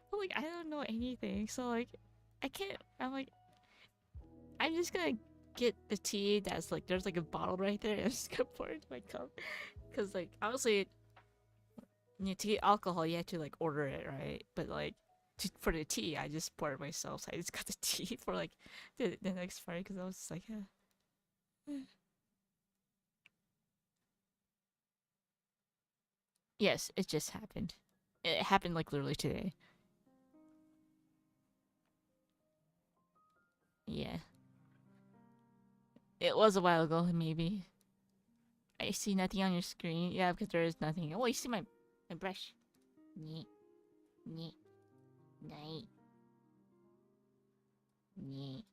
But like I don't know anything, so like I can't. I'm like I'm just gonna get the tea that's like there's like a bottle right there and I'm just gonna pour it into my cup. Cause like obviously to get alcohol you have to like order it, right? But like for the tea I just poured it myself. So I just got the tea for like the next party because I was just like yes, it just happened. It happened like literally today. Yeah. It was a while ago, maybe. I see nothing on your screen. Yeah, because there is nothing. Oh, you see my brush. Neat. Neat. Night. Neat.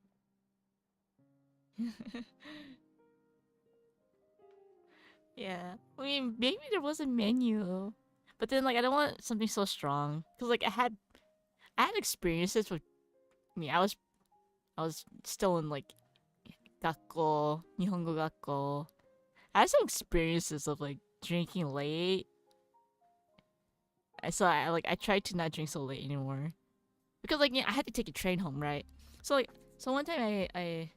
Yeah. I mean, maybe there was a menu. But then, like, I don't want something so strong. Because, like, I had experiences with me. I was still in, like, gakko, Nihongo gakko. I had some experiences of, like, drinking late. So I tried to not drink so late anymore. Because, like, yeah, I had to take a train home, right? So, like, so one time I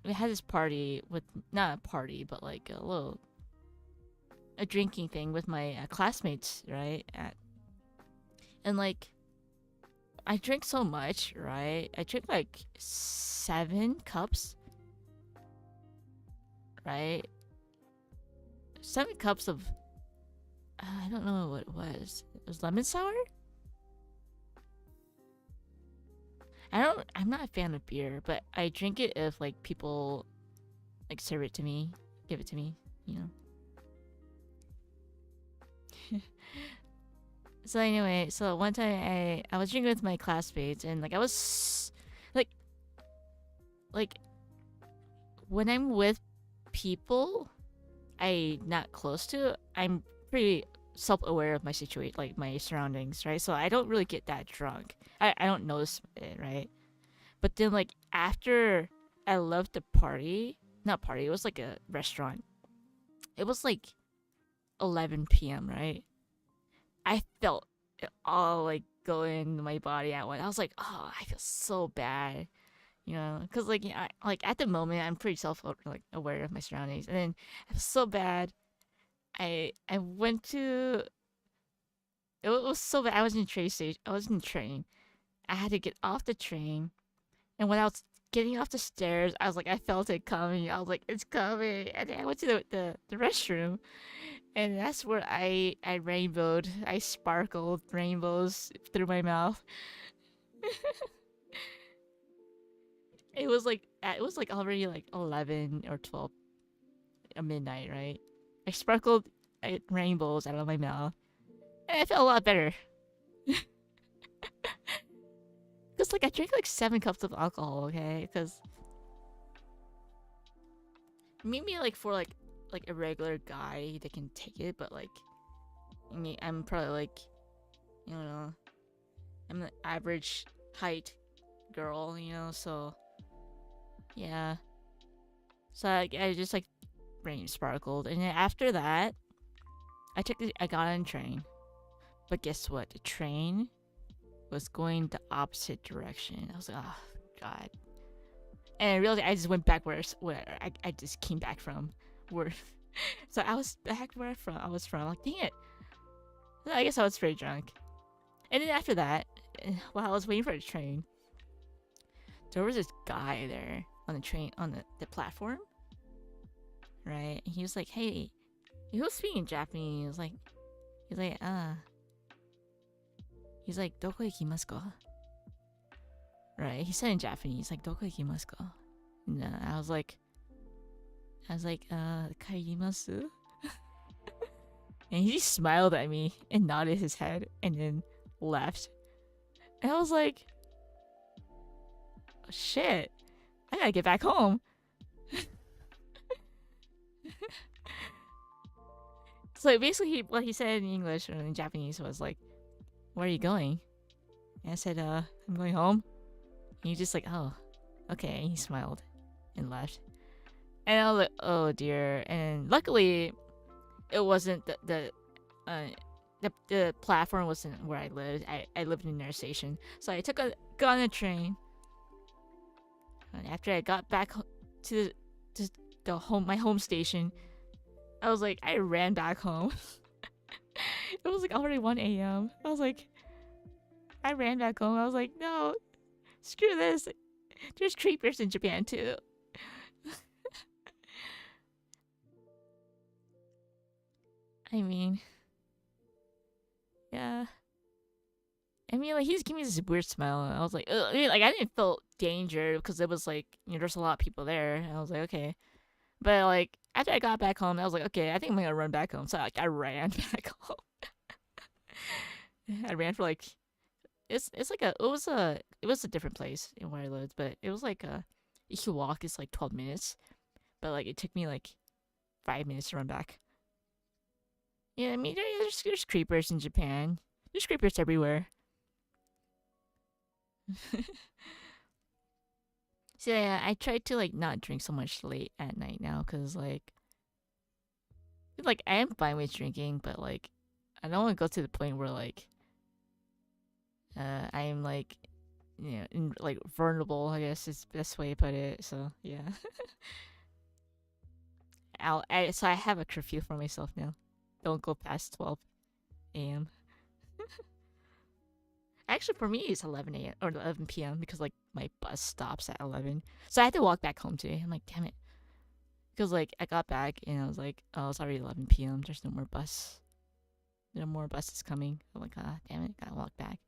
we had this party with not a party, but like a drinking thing with my classmates, right? And like I drink so much, right? I drink like 7 cups, right? 7 cups of I don't know what it was. It was lemon sour. I'm not a fan of beer, but I drink it if like people like serve it to me, give it to me, you know. So anyway, so one time I was drinking with my classmates and like I was like like when I'm with people I not close to, I'm pretty self-aware of my situation, like my surroundings, right? So I don't really get that drunk. I don't notice it, right? But then like after I left the party, not party, it was like a restaurant. It was like 11 p.m., right? I felt it all like go in my body at once. I was like, oh, I feel so bad, you know, because like like at the moment I'm pretty self like aware of my surroundings, and then I feel so bad. I went to it was so bad. I was in train station. I was in the train. I had to get off the train, and when I was getting off the stairs, I was like, I felt it coming. I was like, it's coming, and then I went to the restroom, and that's where I rainbowed. I sparkled rainbows through my mouth. It was like already like 11 or 12 at midnight, right? I sparkled rainbows out of my mouth, and I felt a lot better. Cause like I drank like 7 cups of alcohol, okay? Cause maybe like for like a regular guy that can take it, but like I mean I'm probably like, you know, I'm the average height girl, you know, so yeah. So I just like brain sparkled, and then after that, I got on a train, but guess what? The train was going the opposite direction. I was like, oh god, and I realized I just went back where I just came back from, where so I was back where I was from. Like, dang it. I guess I was pretty drunk. And then after that, while I was waiting for the train, there was this guy there on the train on the platform, right? And he was like, "Hey," he was speaking Japanese. He's like, he's like, "Doko ikimasu ka?" Right? He said in Japanese, like, "Doko ikimasu ka?" And I was like, "Kairimasu." And he smiled at me and nodded his head and then left. And I was like, oh, shit, I gotta get back home. So basically, what he said in English or in Japanese was like, "Where are you going?" And I said, "I'm going home." And he just like, "Oh, okay." And he smiled and left. And I was like, "Oh dear." And luckily, it wasn't the platform wasn't where I lived. I lived in a station, so I got on a train. And after I got back to my home station, I was like, I ran back home. It was like already 1 a.m. I ran back home. I was like, no, screw this. There's creepers in Japan too. I mean, yeah. I mean, like, he's giving me this weird smile. And I was like, ugh. I mean, like, I didn't feel danger because it was like, you know, there's a lot of people there. And I was like, okay. But like, after I got back home, I was like, okay, I think I'm gonna run back home. So like, I ran back home. I ran for like, it's like it was a different place in where I lived, but it was like if you walk, it's like 12 minutes, but like it took me like 5 minutes to run back. Yeah, I mean, there's creepers in Japan. There's creepers everywhere. So yeah, I try to like not drink so much late at night now, cause like I am fine with drinking, but like I don't want to go to the point where like I am like, you know, like vulnerable. I guess is the best way to put it. So yeah, so I have a curfew for myself now. Don't go past 12 a.m. Actually, for me, it's 11 a.m. or 11 p.m. because like my bus stops at 11, so I had to walk back home today. I'm like, damn it, because like I got back and I was like, oh, it's already 11 p.m. There's no more bus. No more buses coming. I'm like, ah, damn it, gotta walk back.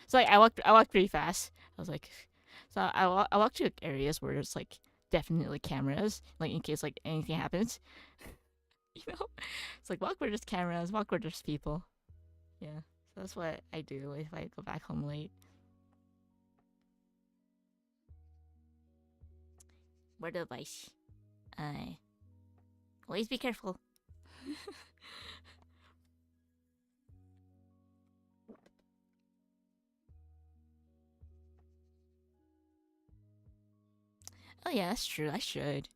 So like I walked pretty fast. I was like, so I walked to areas where there's like definitely cameras, like in case like anything happens. You know, it's like walk where there's cameras, walk where there's people. Yeah, so that's what I do if I go back home late. Word of advice: I always be careful. Oh yeah, that's true. I should.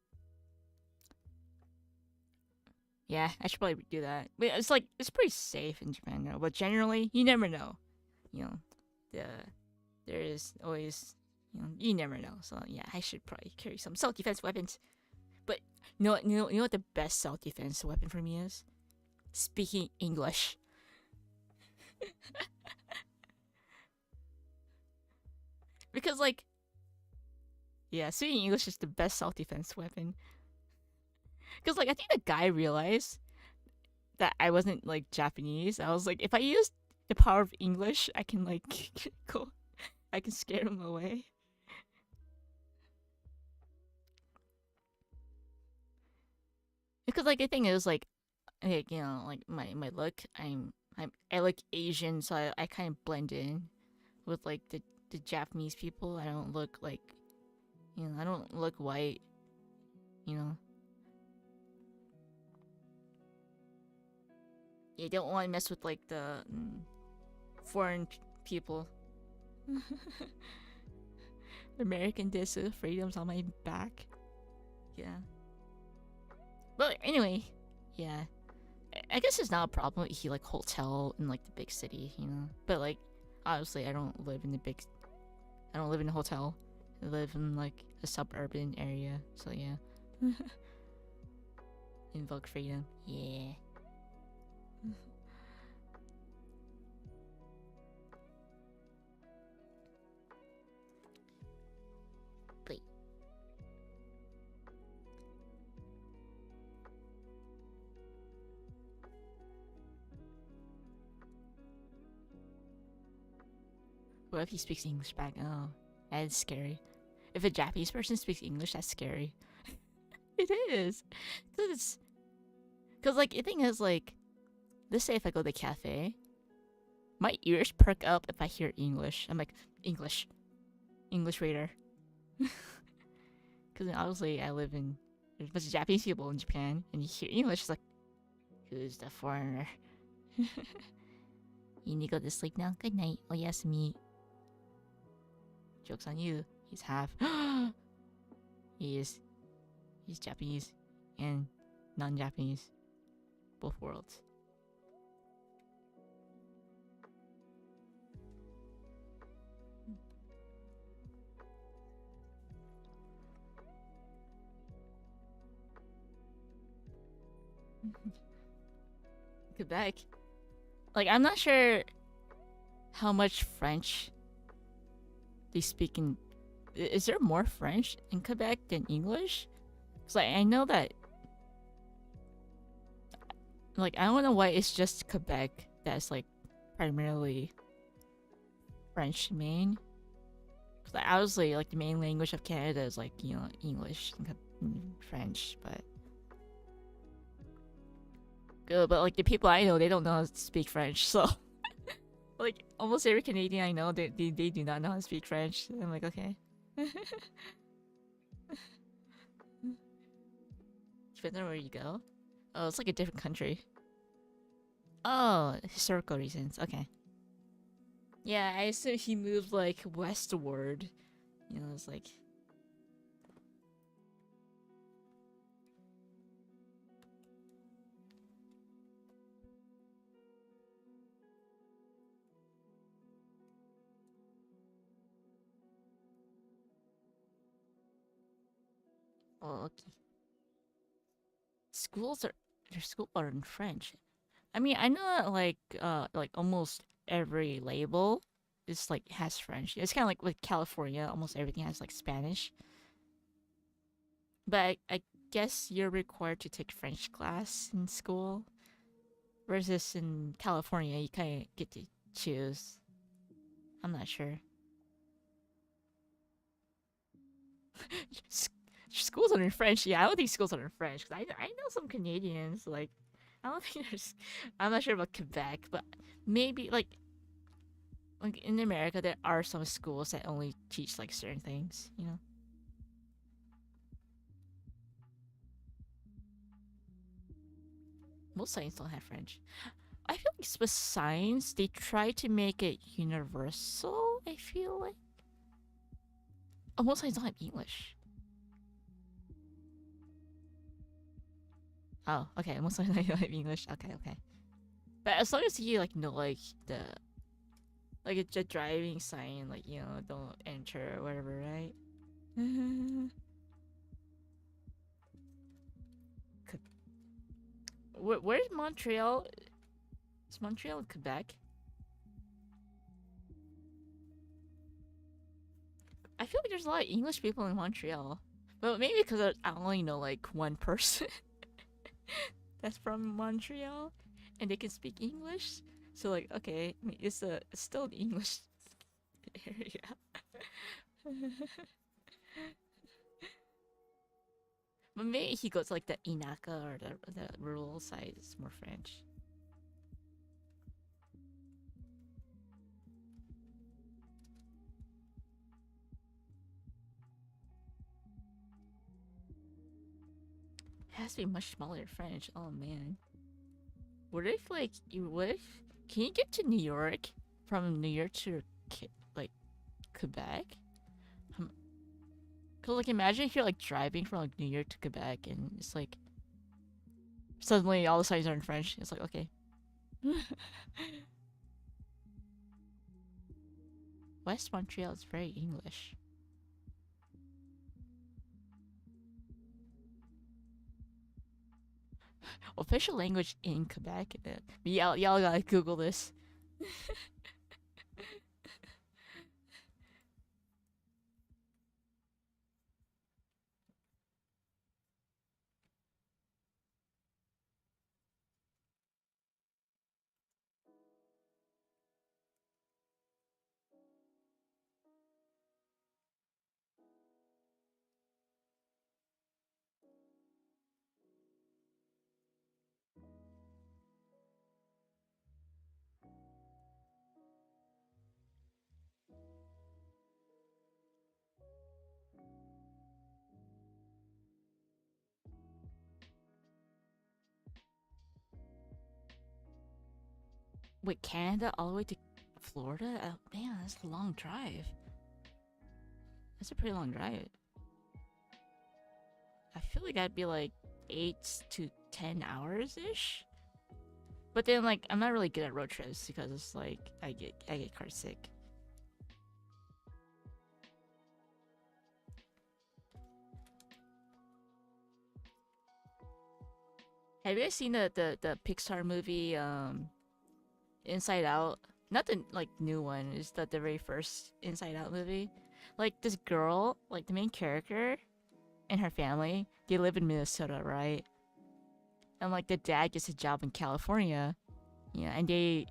Yeah, I should probably do that. But it's like it's pretty safe in Japan now. But generally, you never know. You know, the there is always you never know. So yeah, I should probably carry some self defense weapons. But you know what the best self defense weapon for me is? Speaking English. Because like yeah, speaking English is the best self defense weapon. Because like I think the guy realized that I wasn't like Japanese. I was like, if I use the power of English, I can like go, I can scare him away. Because like the thing is like like my look, I look Asian, so I kind of blend in with like the Japanese people. I don't look like I don't look white. You know, you don't want to mess with like the foreign people. American this freedom's on my back. Yeah. But anyway, yeah. I guess it's not a problem if you like hotel in like the big city, you know. But like, obviously, I don't live in the big. I don't live in a hotel. I live in like a suburban area. So yeah. Invoke freedom. Yeah. But what if he speaks English back? Oh, that's scary. If a Japanese person speaks English, that's scary. It is. Cause like the thing is like, let's say if I go to the cafe, my ears perk up if I hear English. I'm like English, English reader. Because obviously I live in there's a bunch of Japanese people in Japan, and you hear English, it's like, who's the foreigner? You need to go to sleep now. Good night. Oh yes, me. Joke's on you. He's half. he is. He's Japanese and non-Japanese, both worlds. Quebec. Like I'm not sure how much French they speak in. Is there more French in Quebec than English? Cause like, I know that. Like I don't know why it's just Quebec that's like primarily French main. Cause like, obviously like the main language of Canada is like English and French, but good. But like the people I know, they don't know how to speak French, so. Like almost every Canadian I know, they do not know how to speak French. I'm like, okay. Depends on where you go. Oh, it's like a different country. Oh, historical reasons. Okay. Yeah, I assume he moved like westward. It's like. Oh, okay. Schools are their school are in French. I mean, I know that like almost every label is like has French. It's kind of like with California, almost everything has like Spanish. But I guess you're required to take French class in school, versus in California, you kind of get to choose. I'm not sure. Schools are in French. Yeah, I don't think schools are in French because I know some Canadians like I don't think there's. I'm not sure about Quebec, but maybe like in America there are some schools that only teach like certain things. Most science don't have French. I feel like with science they try to make it universal. I feel like most science don't have English. Oh, okay. Most of them know English. Okay, okay. But as long as you like know like the like a driving sign, like don't enter or whatever, right? Where's Montreal? Is Montreal in Quebec? I feel like there's a lot of English people in Montreal, but maybe because I only know like one person that's from Montreal, and they can speak English. So like, okay, I mean, it's still an English area. But maybe he goes like the Inaka or the rural side. It's more French. It has to be much smaller French. Oh man. What if like you what if can you get to New York from New York to like Quebec? Um, Cause like imagine if you're like driving from like New York to Quebec and it's like suddenly all the signs are in French. It's like okay. West Montreal is very English. Official language in Quebec. Y'all gotta Google this. Wait, Canada all the way to Florida? Oh, man, that's a long drive. That's a pretty long drive. I feel like that'd be like 8 to 10 hours ish. But then like I'm not really good at road trips because it's like I get car sick. Have you guys seen the Pixar movie Inside Out? Not the like new one, it's the very first Inside Out movie. Like this girl, like the main character and her family, they live in Minnesota, right? And like the dad gets a job in California. Yeah, and they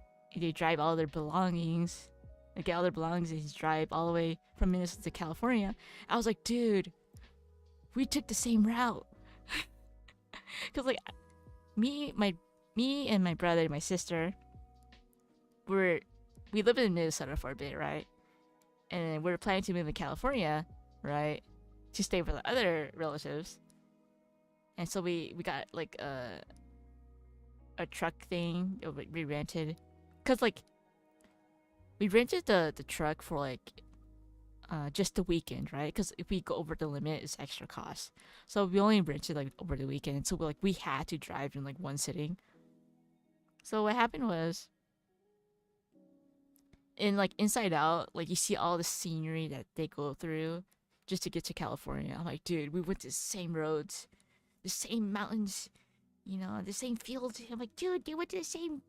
drive all their belongings. They get all their belongings and drive all the way from Minnesota to California. I was like, dude, we took the same route. Cause like me, my me and my brother and my sister were we lived in Minnesota for a bit, right? And we were planning to move to California, right? To stay with the other relatives. And so we got like a truck thing we rented. Cause like we rented the truck for like just the weekend, right? Because if we go over the limit, it's extra cost. So we only rented like over the weekend. So we had to drive in like one sitting. So what happened was in like Inside Out, like you see all the scenery that they go through just to get to California. I'm like, dude, we went to the same roads, the same mountains, the same fields. I'm like, dude, they went to the same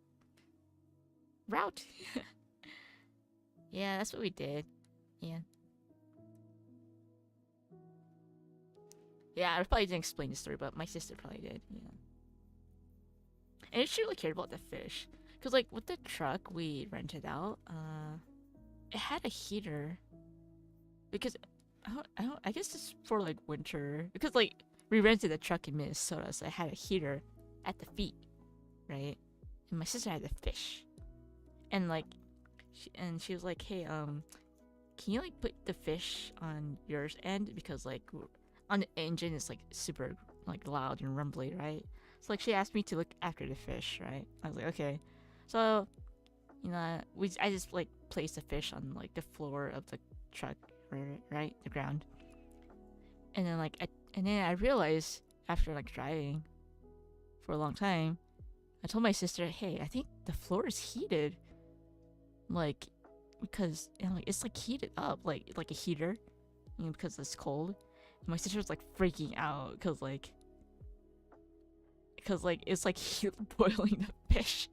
route. Yeah, that's what we did. Yeah. Yeah, I probably didn't explain the story, but my sister probably did. Yeah. And she really cared about the fish. Because, like, with the truck we rented out, it had a heater. Because, I guess it's for, like, winter. Because, like, we rented a truck in Minnesota, so it had a heater at the feet, right? And my sister had the fish. And, like, she was like, hey, can you, like, put the fish on yours end? Because, like, on the engine, it's, like, super, like, loud and rumbly, right? So, like, she asked me to look after the fish, right? I was like, okay. So, I just, like, placed the fish on, like, the floor of the truck, right? The ground. And then, like, and then I realized, after, like, driving, for a long time. I told my sister, "Hey, I think the floor is heated." Like, because like it's like heated up, like a heater, because it's cold. And my sister was like freaking out because it's like boiling the fish.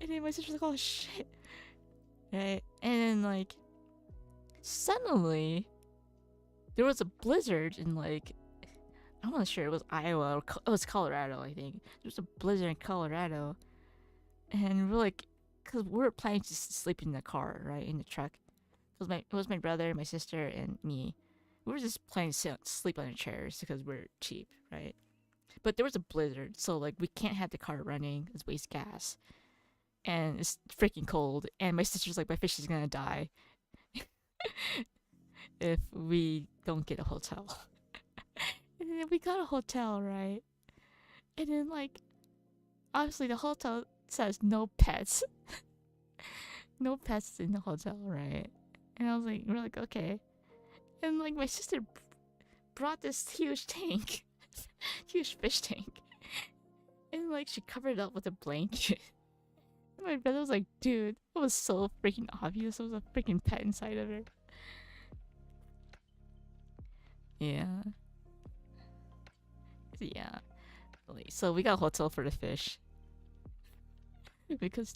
And then my sister's like, "Oh shit!" Right? And then like suddenly there was a blizzard in like I'm not sure it was Iowa or it was Colorado. I think there was a blizzard in Colorado, and we're like, because we were planning to sleep in the car, right, in the truck. It was my brother, my sister, and me. We were just planning to sleep on the chairs because we're cheap, right? But there was a blizzard, so like we can't have the car running. It's waste gas, and it's freaking cold. And my sister's like, my fish is gonna die if we don't get a hotel. And then we got a hotel, right? And then like obviously the hotel says no pets. No pets in the hotel, right? And I was like, we're like, okay. And like my sister brought this huge tank, huge fish tank, and like she covered it up with a blanket. And my brother was like, dude, it was so freaking obvious. There was a freaking pet inside of it. Yeah. Yeah. So we got a hotel for the fish. Because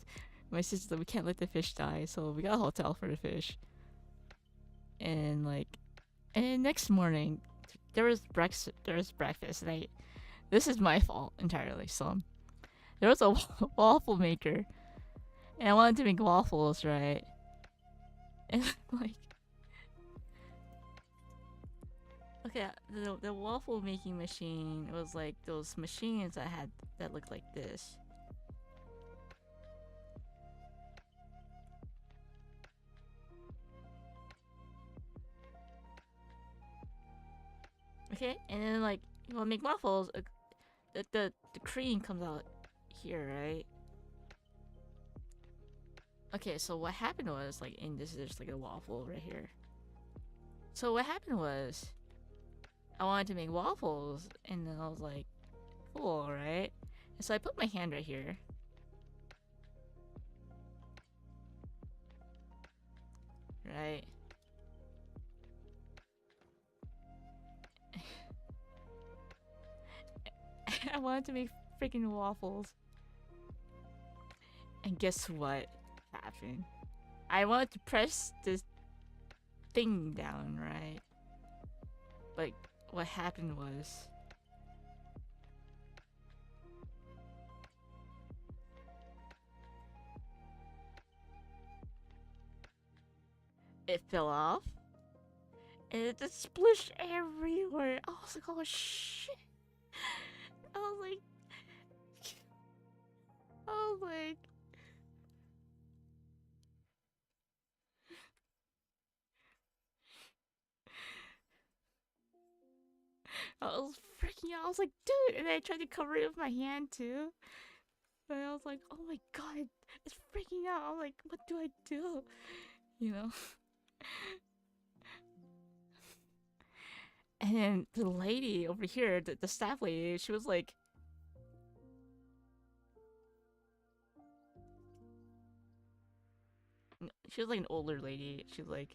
my sister said we can't let the fish die, so we got a hotel for the fish. And like, and then next morning, there was breakfast, and this is my fault entirely. So there was a waffle maker, and I wanted to make waffles, right? And like, okay, the waffle making machine was like those machines that looked like this. Okay, and then like you want to make waffles, the cream comes out here, right? Okay, so what happened was like, and this is just like a waffle right here. So what happened was, I wanted to make waffles, and then I was like, cool, right? And so I put my hand right here. Right? I wanted to make freaking waffles. And guess what happened? I wanted to press this thing down, right? But what happened was, it fell off, and it just splished everywhere. I was like, oh shit. I was like, I was like, I was freaking out. I was like, dude, and I tried to cover it with my hand too. But I was like, oh my god, it's freaking out. I'm like, what do I do? You know? And then the lady over here, the staff lady, she was like, an older lady. She was like,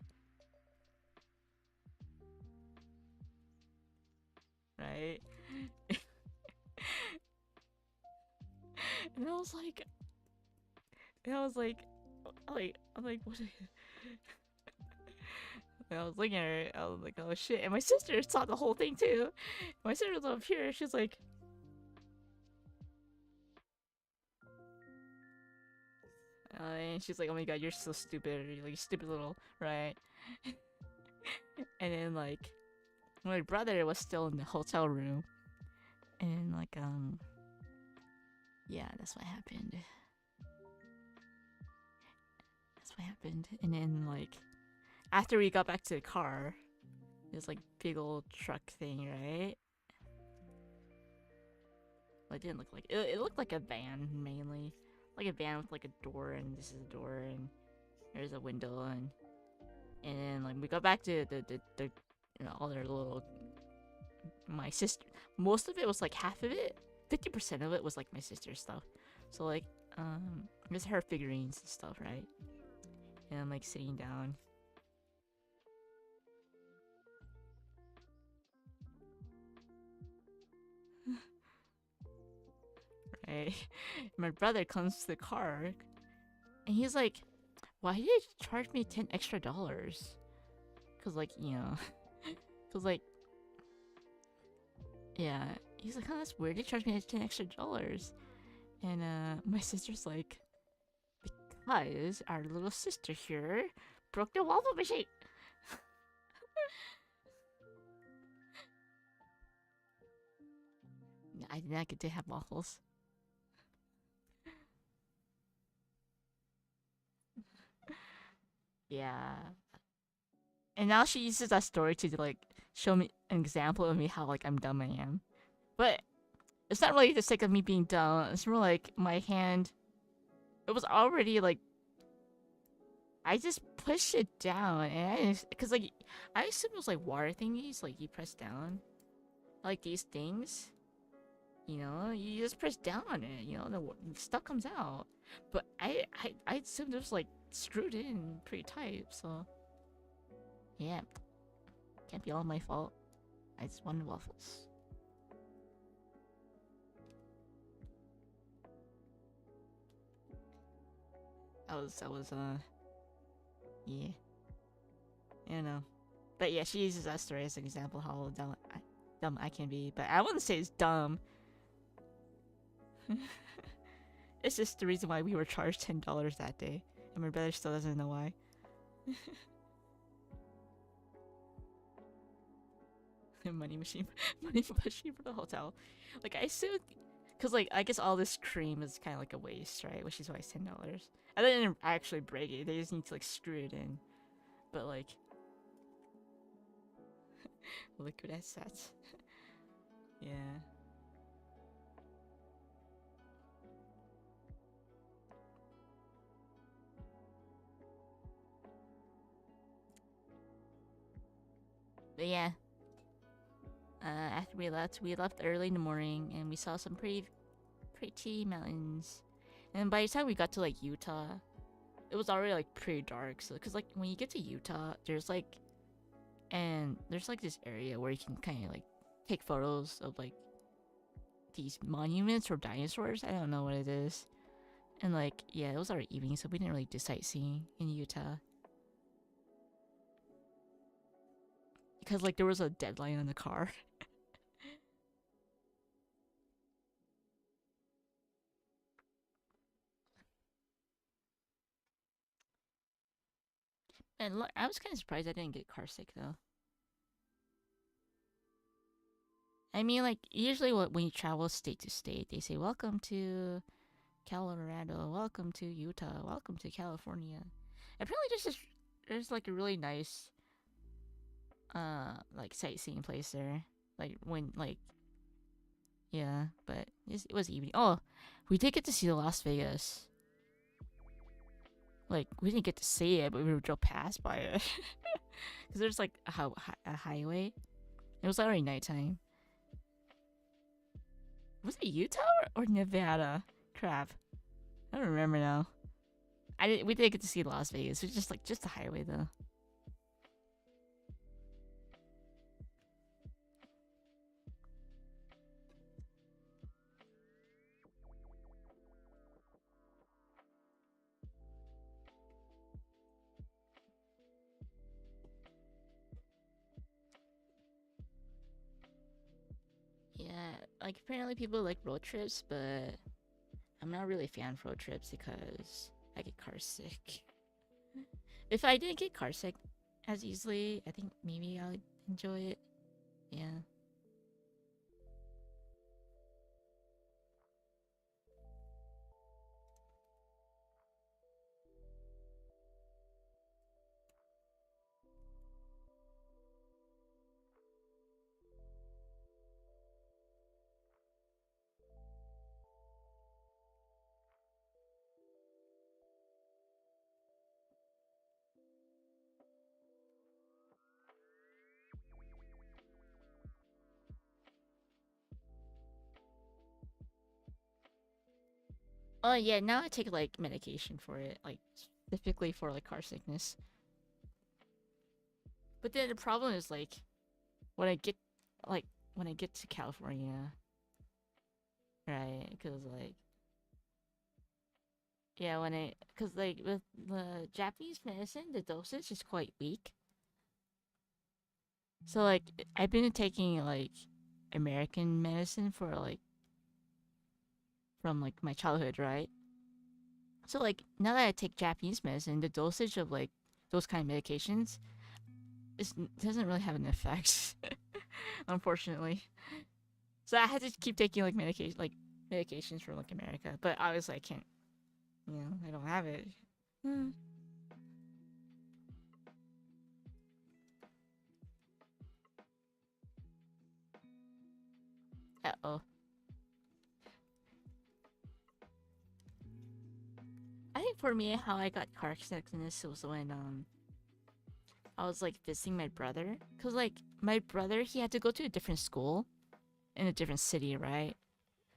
right? And I was like, I'm like, what? And I was looking at her. I was like, oh shit. And my sister saw the whole thing too. My sister was up here. She's like, and she's like, oh my god, you're so stupid. You're like, stupid little, right? And then like, my brother was still in the hotel room, and like, yeah, that's what happened. That's what happened. And then like, after we got back to the car, this like big old truck thing, right? Well, it didn't look like it looked like a van mainly, like a van with like a door, and this is a door, and there's a window, and then like we got back to the all their little my sister. Most of it was like half of it. 50% of it was like my sister's stuff. So like it was her figurines and stuff, right? And I'm like sitting down. Right? My brother comes to the car and he's like, "Why did you charge me $10 extra?" Cause like cause like yeah, he's like, "Oh, that's weird. You charged me $10 extra." And my sister's like, "Because our little sister here broke the waffle machine." I did not get to have waffles. Yeah. And now she uses that story to like show me an example of me how like I'm dumb I am. But it's not really the sake of me being dumb. It's more like my hand. It was already like I just pushed it down, and because like I assume it was like water thingies, like you press down, like these things. You just press down on it. The stuff comes out. But I assumed it was like screwed in pretty tight. So yeah, can't be all my fault. I just wanted waffles. Yeah, you know. But yeah, she uses that story as an example how dumb I can be. But I wouldn't say it's dumb. It's just the reason why we were charged $10 that day, and my brother still doesn't know why. money machine, money machine for the hotel. Like I assumed, cause like I guess all this cream is kind of like a waste, right? Which is why it's $10. I didn't actually break it. They just need to like screw it in. But like, liquid assets. Yeah. But yeah, after we left early in the morning, and we saw some pretty mountains. And by the time we got to like Utah, it was already like pretty dark. So, cause like when you get to Utah, there's like this area where you can kind of like take photos of like these monuments or dinosaurs. I don't know what it is. And like yeah, it was our evening, so we didn't really do sightseeing in Utah because like there was a deadline on the car. And look, I was kind of surprised I didn't get car sick though. I mean, like usually when you travel state to state, they say welcome to Colorado, welcome to Utah, welcome to California. Apparently, there's like a really nice like sightseeing place there. Like when like yeah, but it was evening. Oh, we did get to see the Las Vegas. Like we didn't get to see it, but we drove past by it because there's like a highway. It was already nighttime. Was it Utah or Nevada? Crap, I don't remember now. We did get to see Las Vegas. It was just a highway though. Yeah, like apparently people like road trips, but I'm not really a fan of road trips because I get car sick. If I didn't get car sick as easily, I think maybe I'll enjoy it. Yeah. Oh yeah, now I take like medication for it, like specifically for like car sickness. But then the problem is like when I get like when I get to California, right? Because like yeah, because like with the Japanese medicine, the dosage is quite weak. So like I've been taking like American medicine for like from like my childhood, right? So like now that I take Japanese medicine, the dosage of like those kind of medications doesn't really have an effect, unfortunately. So I had to keep taking medications from like America, but obviously I can't. I don't have it. Hmm. Uh oh. I think for me, how I got car sickness was when I was like visiting my brother, cause like my brother he had to go to a different school in a different city, right?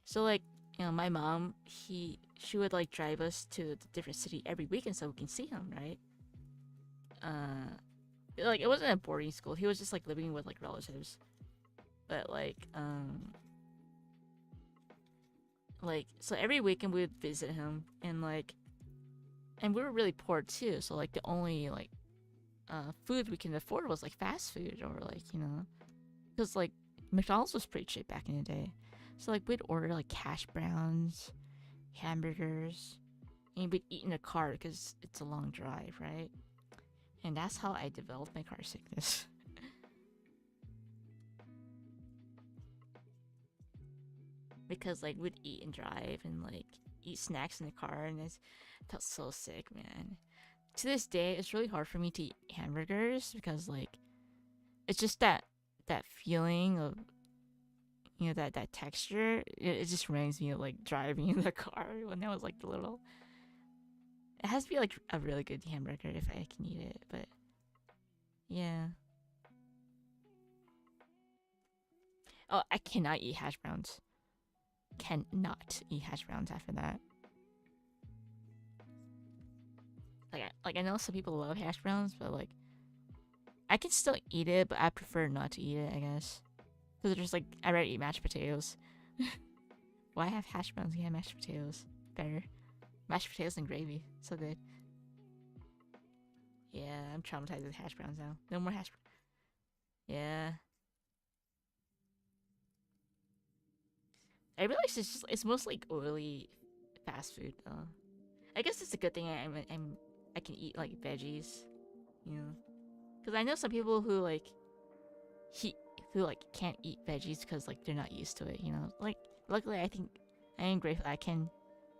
So like my mom she would like drive us to the different city every weekend so we can see him, right? Uh, like it wasn't a boarding school. He was just like living with like relatives, but like so every weekend we would visit him and we were really poor too. So like the only like food we can afford was like fast food or like because like McDonald's was pretty cheap back in the day. So like we'd order like hash browns, hamburgers, and we'd eat in a car because it's a long drive, right? And that's how I developed my car sickness. Because like we'd eat and drive and like eat snacks in the car, and it felt so sick, man. To this day, it's really hard for me to eat hamburgers because like it's just that feeling of that texture. It just reminds me of like driving in the car when I was like little. It has to be like a really good hamburger if I can eat it, but yeah. Oh, I cannot eat hash browns. Cannot eat hash browns after that. Like I know some people love hash browns, but like I can still eat it, but I prefer not to eat it. I guess because there's like I rather eat mashed potatoes. Why have hash browns? Yeah, mashed potatoes better. Mashed potatoes and gravy, so good. Yeah, I'm traumatized with hash browns now. No more hash. Yeah, I realize it's mostly like oily fast food. I guess it's a good thing I can eat like veggies, you know, because I know some people he who like can't eat veggies because like they're not used to it. Like luckily I think I am grateful I can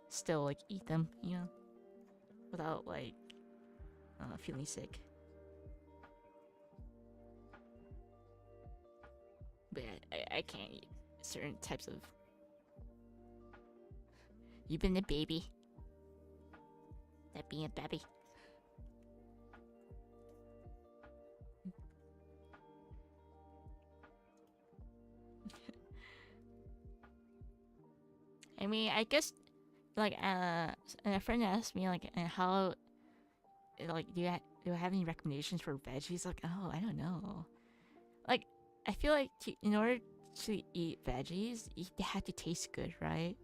still like eat them, without like feeling sick. But I can't eat certain types of. You've been a baby. That being a baby. I mean, I guess like a friend asked me like how like do I have any recommendations for veggies? Like, oh, I don't know. Like, I feel like in order to eat veggies, they have to taste good, right?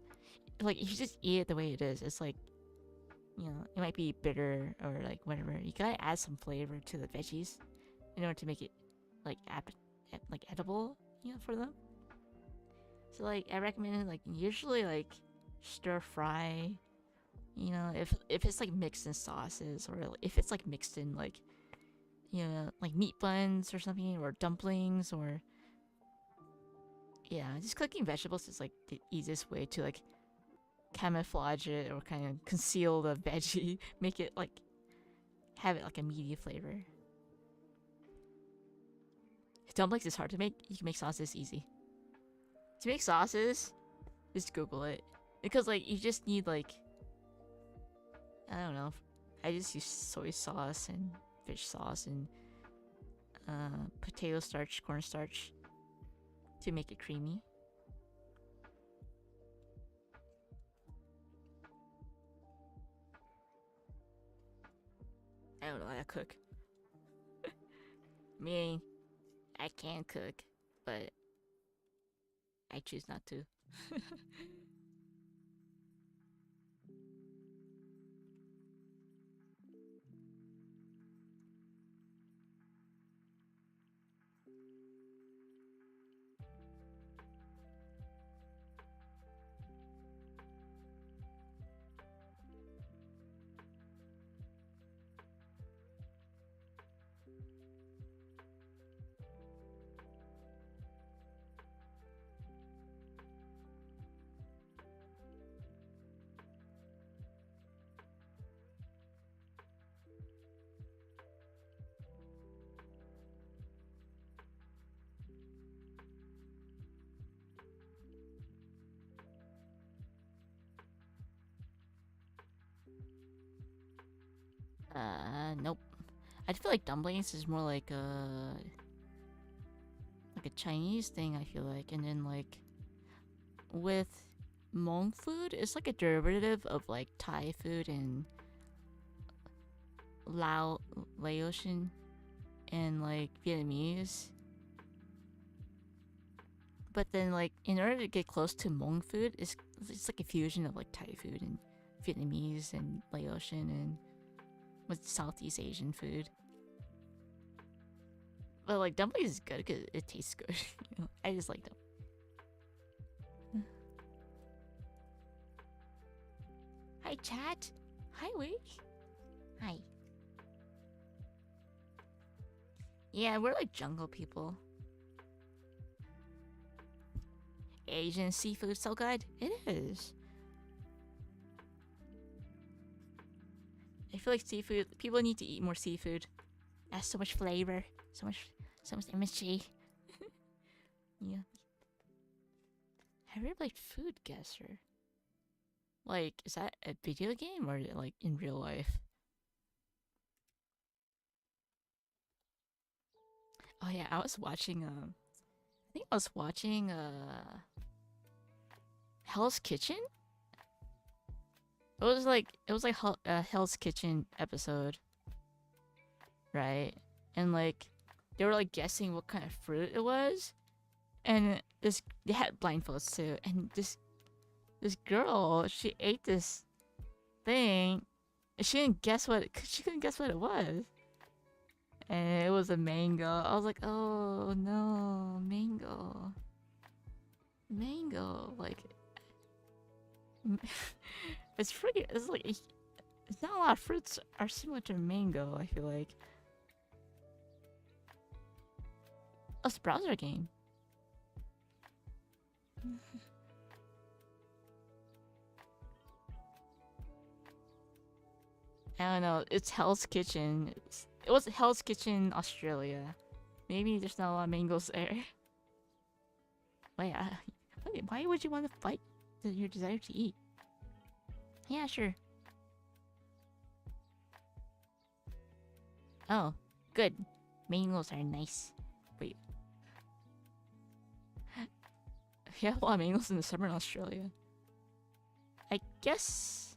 Like, if you just eat it the way it is, it's like it might be bitter or like whatever. You gotta add some flavor to the veggies in order to make it like like edible, for them. So like I recommend like usually like stir fry. If it's like mixed in sauces or if it's like mixed in like like meat buns or something or dumplings or yeah, just cooking vegetables is like the easiest way to like camouflage it or kind of conceal the veggie, make it like have it like a meaty flavor. Dumplings is hard to make. You can make sauces easy. To make sauces, just Google it because like you just need like I don't know. I just use soy sauce and fish sauce and potato starch, cornstarch to make it creamy. I don't know how to cook. Meaning, I can cook, but I choose not to. Nope. I feel like dumplings is more like a Chinese thing. I feel like, and then like with Hmong food, it's like a derivative of like Thai food and Laotian and like Vietnamese. But then like in order to get close to Hmong food, it's like a fusion of like Thai food and Vietnamese and Laotian and with Southeast Asian food. But like dumplings is good because it tastes good. You know? I just like them. Hi chat. Hi Wig. Hi. Yeah, we're like jungle people. Asian seafood so good. It is. I feel like seafood. People need to eat more seafood. It has so much flavor. So much MSG. Yeah. Have you ever played Food Guesser? Like, is that a video game or like in real life? Oh yeah, I was watching I think I was watching Hell's Kitchen. It was like Hell's Kitchen episode, right? And like they were like guessing what kind of fruit it was, and they had blindfolds too, and this girl, she ate this thing, and she couldn't guess what it was, and it was a mango. I was like, oh no, mango, like. It's freaking. It's like it's not a lot of fruits are similar to mango. I feel like. Oh, it's a browser game. I don't know. It's Hell's Kitchen. It was Hell's Kitchen Australia. Maybe there's not a lot of mangoes there. Wait, why would you want to fight your desire to eat? Yeah, sure. Oh, good. Mangoes are nice. Wait. You have a lot of mangoes in the summer in Australia. I guess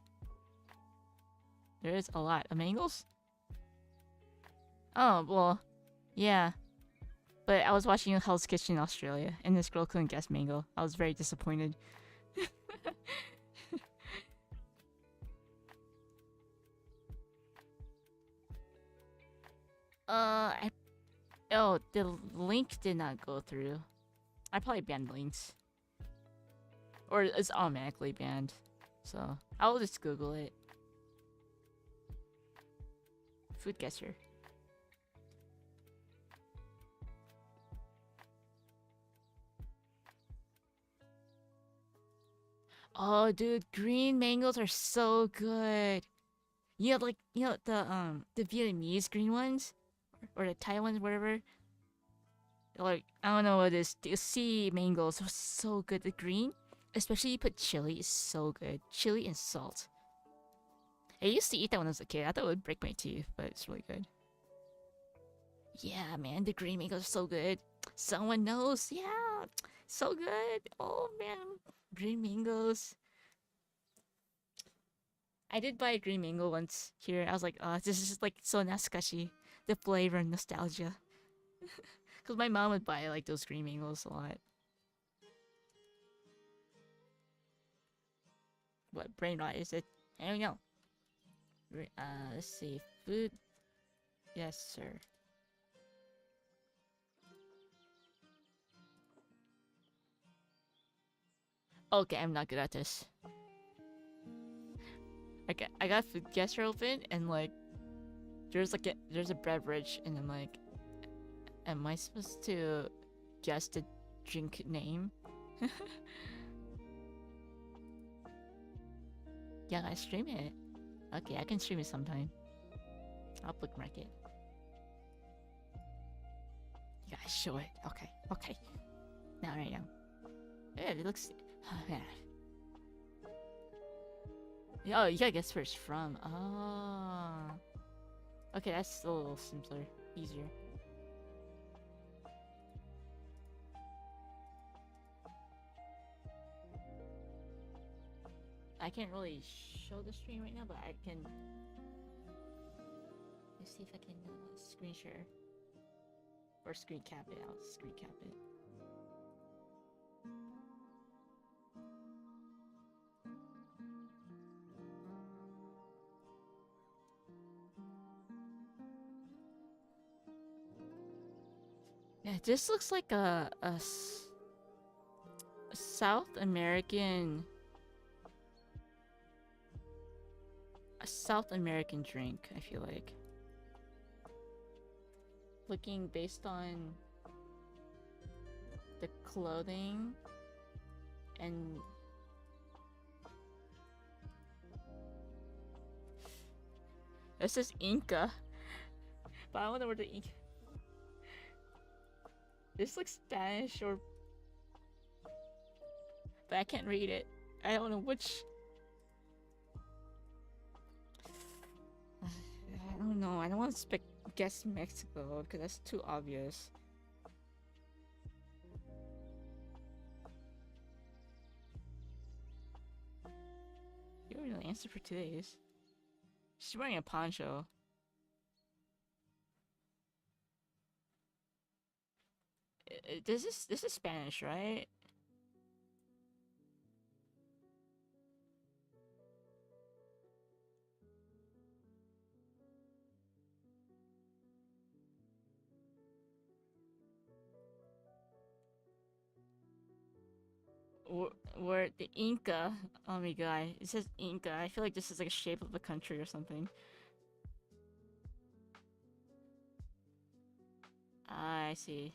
there is a lot of mangoes. Oh, well, yeah. But I was watching Hell's Kitchen in Australia, and this girl couldn't guess mango. I was very disappointed. The link did not go through. I probably banned links. Or it's automatically banned. So, I'll just Google it. Food guesser. Oh, dude, green mangoes are so good. You know, the Vietnamese green ones, or the Thai ones, whatever. Like I don't know what it is. The sea mangoes are so good. The green, especially you put chili, is so good. Chili and salt. I used to eat that when I was a kid. I thought it would break my teeth, but it's really good. Yeah, man, the green mangoes are so good. Someone knows. Yeah, so good. Oh man, green mangoes. I did buy a green mango once here. I was like, oh, this is like so nasukashi. The flavor and nostalgia. Because my mom would buy like those green mangoes a lot. What brain rot is it? I don't know. Let's see. Food. Yes, sir. Okay, I'm not good at this. I got food gesture open and like there's a beverage and I'm like, am I supposed to guess the drink name? Yeah, I stream it. Okay, I can stream it sometime. I'll bookmark it. You gotta show it. Okay, okay. Now right now. Yeah, it looks. Oh, yeah. Oh, you gotta guess where it's from. Oh. Okay, that's a little simpler, easier. I can't really show the stream right now, but I can. Let's see if I can screen share or screen cap it. I'll screen cap it. Yeah, this looks like a South American drink, I feel like. Looking based on the clothing and this is Inca, but I don't know where the Inca. This looks Spanish or, but I can't read it. I don't know which. I don't know. I don't want to guess Mexico because that's too obvious. You don't know the answer for today's. She's wearing a poncho. This is Spanish, right? Where the Inca? Oh my god, it says Inca. I feel like this is like a shape of a country or something. I see.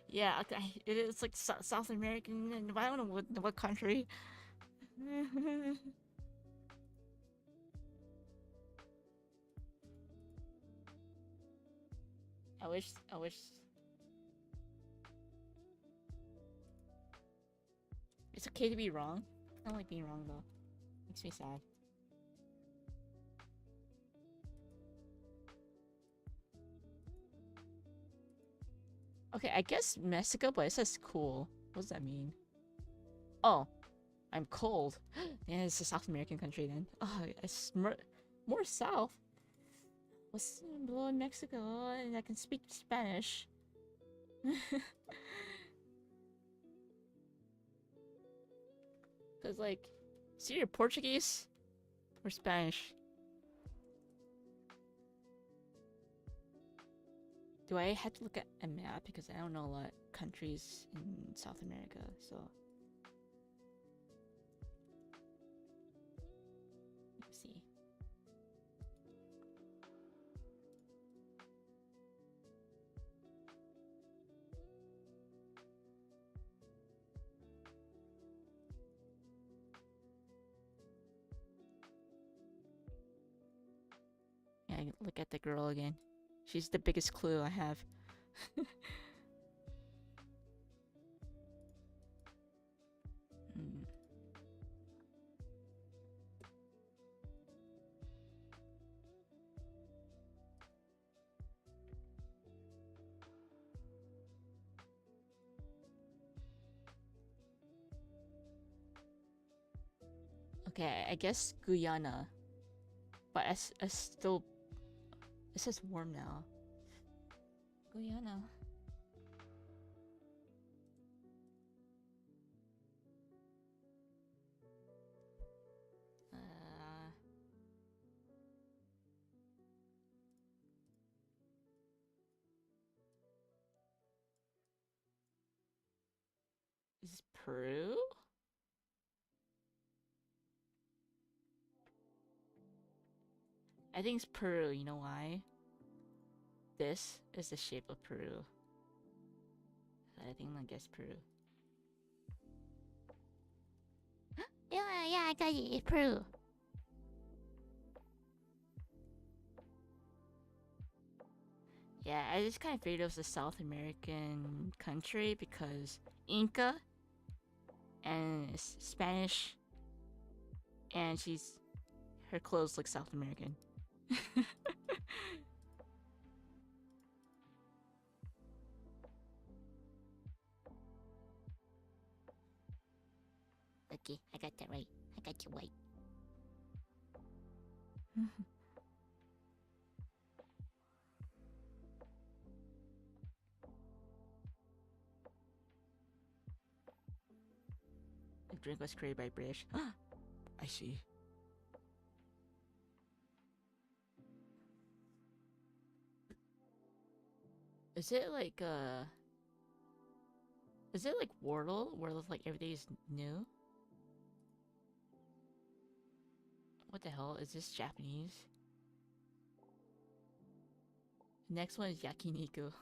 Yeah, okay. It's like South American, but I don't know what country. I wish. It's okay to be wrong. I don't like being wrong though. Makes me sad. Okay, I guess Mexico, but it says cool. What does that mean? Oh, I'm cold. Yeah, it's a South American country then. Oh, it's more south. What's below in Mexico? And I can speak Spanish. Cause like, it's either Portuguese or Spanish. Do I have to look at a map because I don't know a lot of countries in South America, so. Let's see. Yeah, look at the girl again. She's the biggest clue I have. Hmm. Okay, I guess Guyana. But it's still... It says warm now. Guyana. Uh... Is this Peru? I think it's Peru, you know why? This is the shape of Peru. I think I'm gonna guess Peru. Yeah, I got it. It's Peru. Yeah, I just kind of figured it was a South American country because Inca and it's Spanish, and her clothes look South American. Okay, I got that right. I got you right. The drink was created by British. I see. Is it like Is it like Wordle, where like every day is new? What the hell is this Japanese? The next one is yakiniku.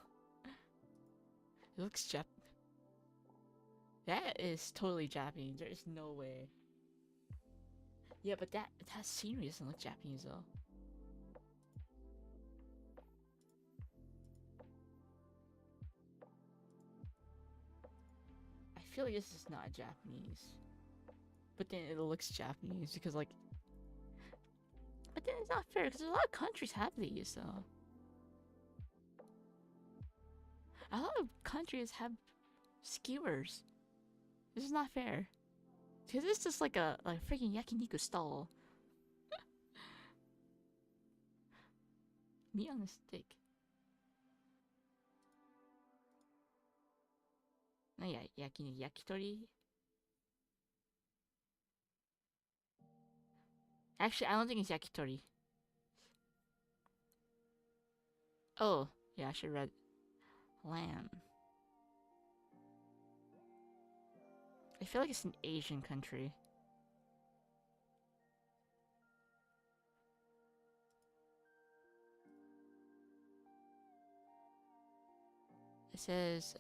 It looks That is totally Japanese. There is no way. Yeah, but that scenery doesn't look Japanese though. I feel like this is not Japanese. But then it looks Japanese because like... But then it's not fair because a lot of countries have these though. A lot of countries have skewers. This is not fair. Because this is just like a freaking yakiniku stall. Meat on a stick. No, yeah, yakitori. Actually, I don't think it's yakitori. Oh, yeah, I should read lamb. I feel like it's an Asian country. It says,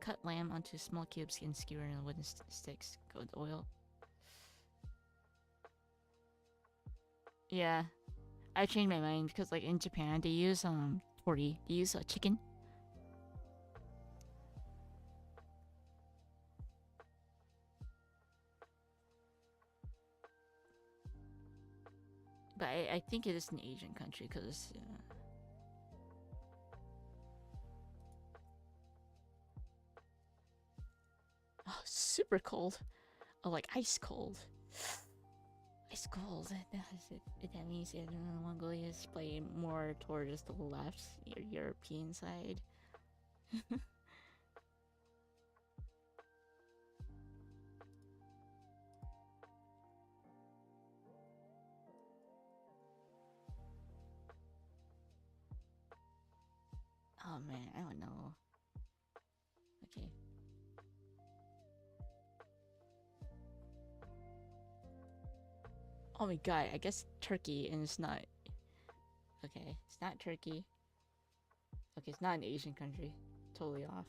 cut lamb onto small cubes and skewer in wooden sticks. Go with oil. Yeah, I changed my mind because like in Japan they use tori. They use chicken. But I think it is an Asian country because. Oh, super cold. Oh, like ice cold. Ice cold. That means Mongolia is playing more towards the left, your European side. Oh man, I don't know. Okay. Oh my god, I guess Turkey, and it's not. Okay, it's not Turkey. Okay, it's not an Asian country. Totally off.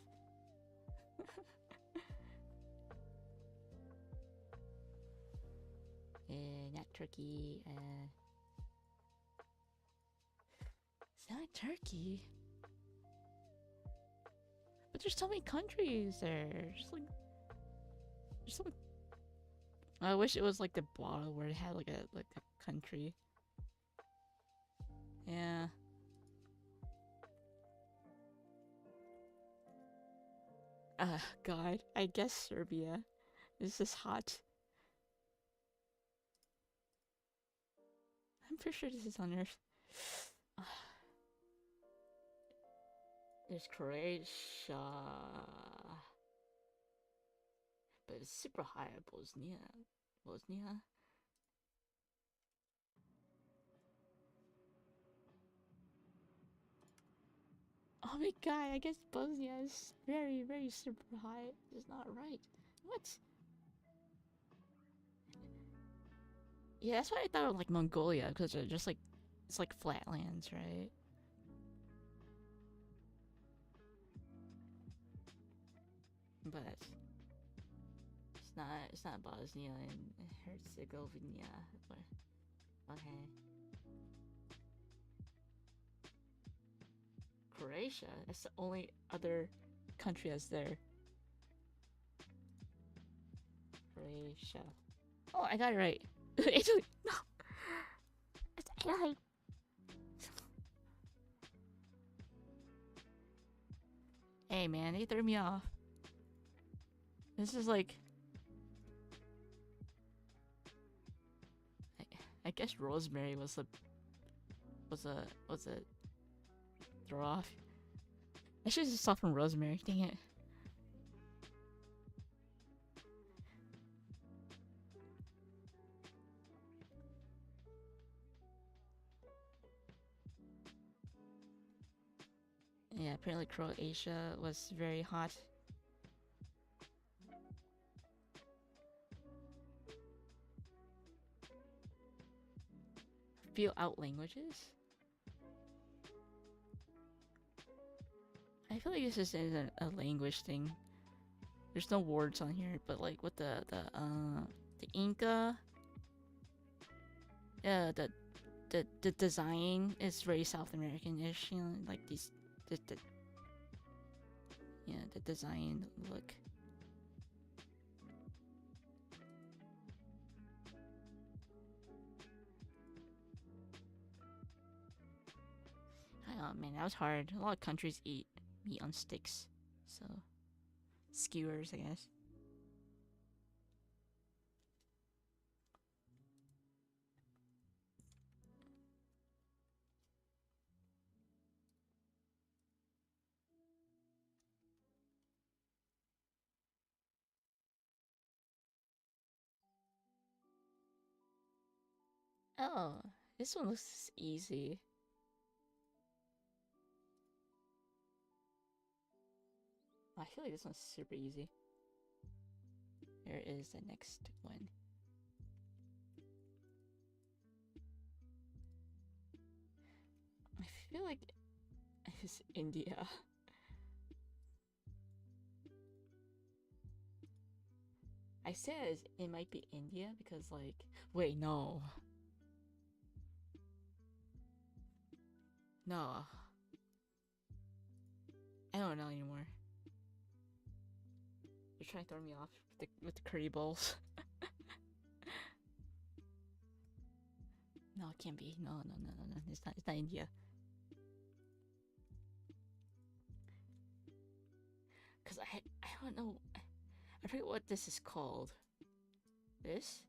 Not Turkey. It's not Turkey. But there's so many countries there. There's so many... I wish it was like the bottle where it had like a country. Yeah. God. I guess Serbia. This is hot. I'm pretty sure this is on Earth. There's Croatia, but it's super high at Bosnia. Bosnia. Oh my god, I guess Bosnia is very, very super high. It's not right. What? Yeah, that's why I thought of like Mongolia, because they're just like, it's like flatlands, right? But it's not Bosnia and Herzegovina. Okay. Croatia. That's the only other country that's there. Croatia. Oh, I got it right. Italy. No. It's Italy. Hey man, they threw me off. This is like, I guess rosemary was a throw off. I should just saw from rosemary. Dang it. Yeah, apparently Croatia was very hot. Feel out languages? I feel like this just isn't a language thing. There's no words on here, but like with the Inca, yeah, the design is very South American-ish, you know, like yeah, the design look. Oh man, that was hard. A lot of countries eat meat on sticks, so skewers, I guess. Oh, this one looks easy. I feel like this one's super easy. Here is the next one. I feel like it's India. I said it might be India because, like, wait, no. No. I don't know anymore. You're trying to throw me off with the curry bowls. No, it can't be. No. It's not India. Cause I don't know. I forget what this is called. This?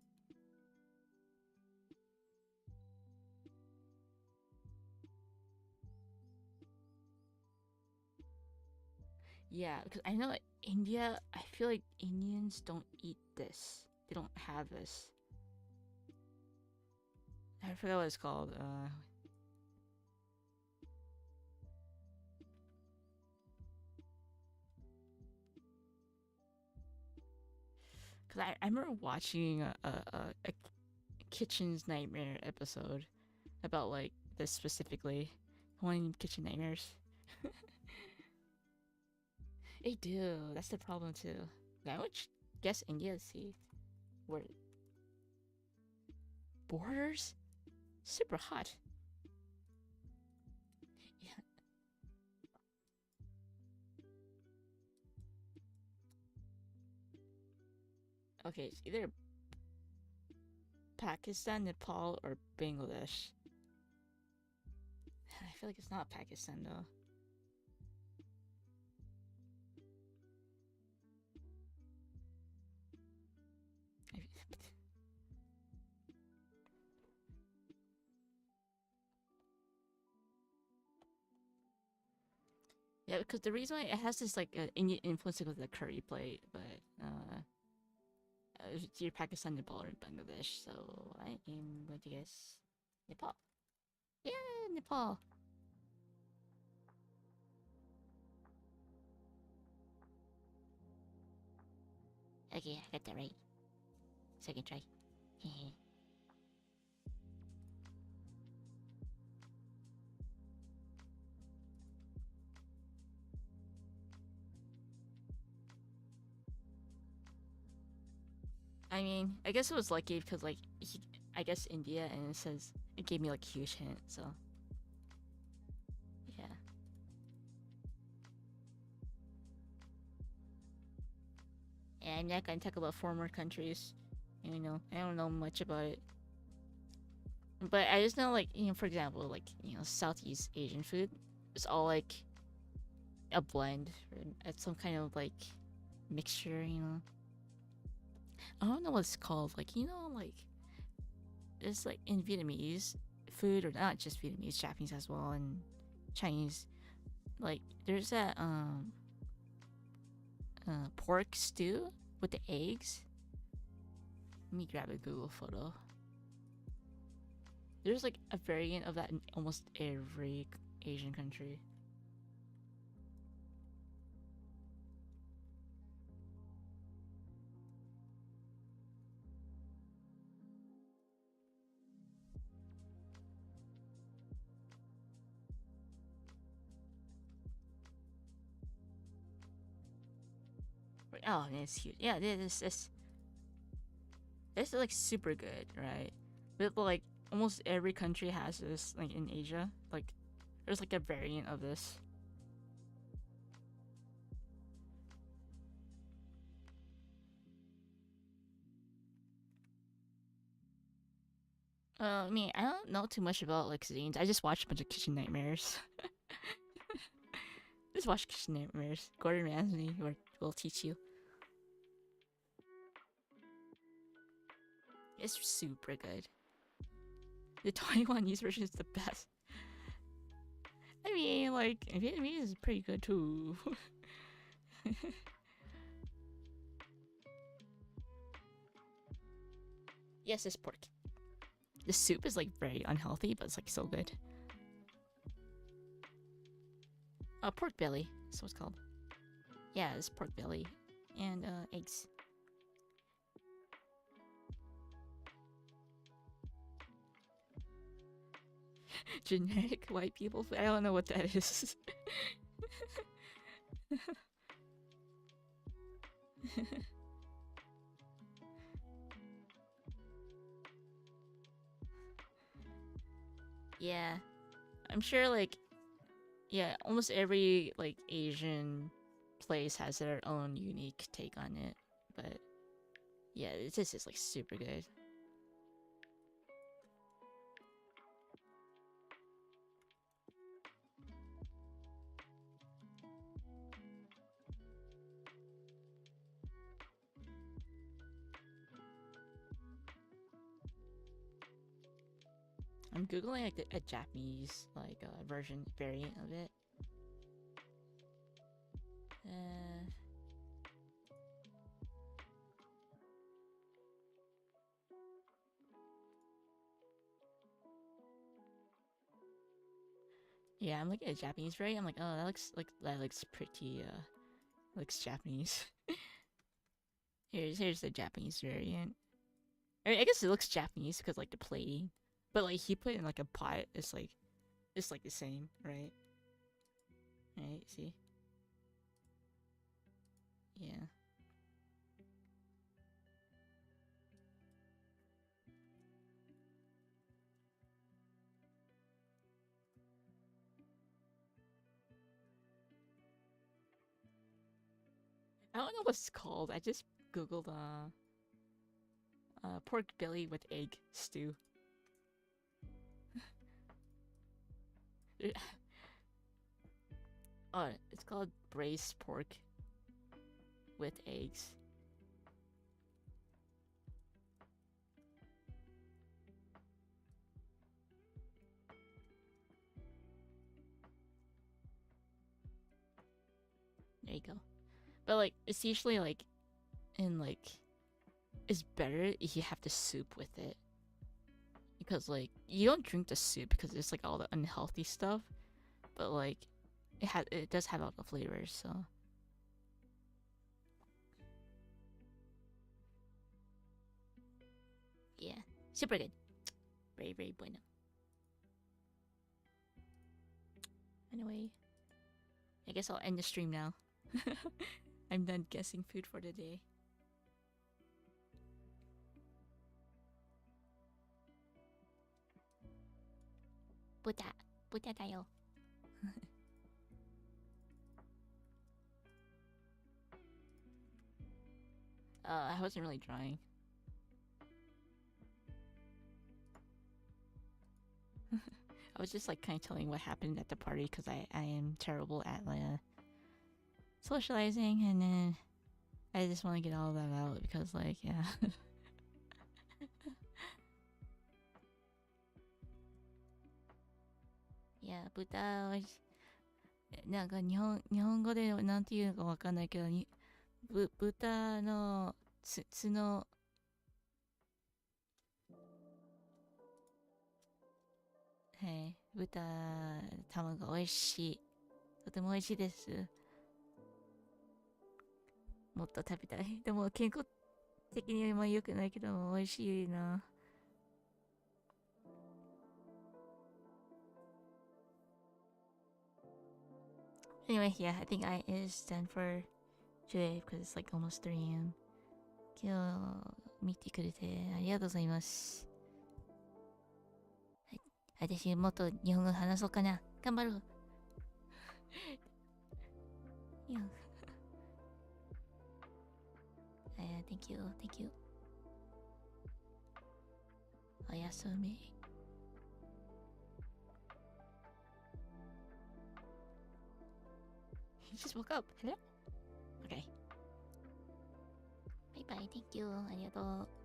Yeah, because I know like, India. I feel like Indians don't eat this. They don't have this. I forgot what it's called. Cause I remember watching a Kitchen's Nightmare episode about like this specifically. One Kitchen Nightmares. They do. That's the problem too. I would guess India. See where borders super hot. Yeah. Okay, it's either Pakistan, Nepal, or Bangladesh. I feel like it's not Pakistan though. Yeah, because the reason why it has this like Indian influence with the curry plate, but it's either Pakistan, Nepal, or Bangladesh. So I am going to guess Nepal. Yeah, Nepal. Okay, I got that right. Second try. I mean, I guess it was lucky because like I guess India, and it says it gave me like a huge hint. So yeah. And I'm not gonna talk about former countries. I don't know much about it. But I just know, like, for example, like, Southeast Asian food. It's all like a blend. It's some kind of like mixture. I don't know what it's called. Like, like it's like in Vietnamese food, or not just Vietnamese, Japanese as well, and Chinese. Like, there's that pork stew with the eggs. Let me grab a Google photo. There's like a variant of that in almost every Asian country. Oh, man, it's huge. Yeah, this is like super good, right? But like almost every country has this, like in Asia. Like there's like a variant of this. I mean, I don't know too much about like cuisines. I just watched a bunch of Kitchen Nightmares. Just watch Kitchen Nightmares. Gordon Ramsay will teach you. It's super good. The Taiwanese version is the best. I mean, like, Vietnamese is pretty good too. Yes, it's pork. The soup is like very unhealthy, but it's like so good. Pork belly. That's what it's called. Yeah, it's pork belly and eggs. Generic white people food. I don't know what that is. Yeah, I'm sure like almost every like Asian place has their own unique take on it, but yeah, this is like super good. I'm googling like a Japanese like version variant of it. Uh, yeah, I'm looking at Japanese variant. I'm like, oh, that looks pretty. Looks Japanese. Here's the Japanese variant. I mean, I guess it looks Japanese because like the plating, but like he put it in like a pot. It's like the same, right? Right? See? Yeah. I don't know what's called. I just googled pork belly with egg stew. Oh, it's called braised pork with eggs. There you go. But like, it's usually like in like, it's better if you have the soup with it, because like you don't drink the soup because it's like all the unhealthy stuff, but like it does have all the flavors. So yeah, super good. Very, very bueno. Anyway, I guess I'll end the stream now. I'm done guessing food for the day. Buta, buta tayo. I wasn't really drawing. I was just like kind of telling what happened at the party because I am terrible at socializing, and then I just want to get all that out because like yeah. いや豚はなんか日本語でなんていうのかわかんないけど豚の角はい豚卵美味しいとても美味しいですもっと食べたいでも健康的には良くないけど美味しいな Anyway, yeah, I think I is done for today because it's like almost 3 a.m. 今日見てくれてありがとうございます。はい、私もっと日本語話そうかな。頑張ろう。いや。Thank you, thank you. おやすみ。You just woke up. Hello? Okay. Bye bye, thank you. ありがとう。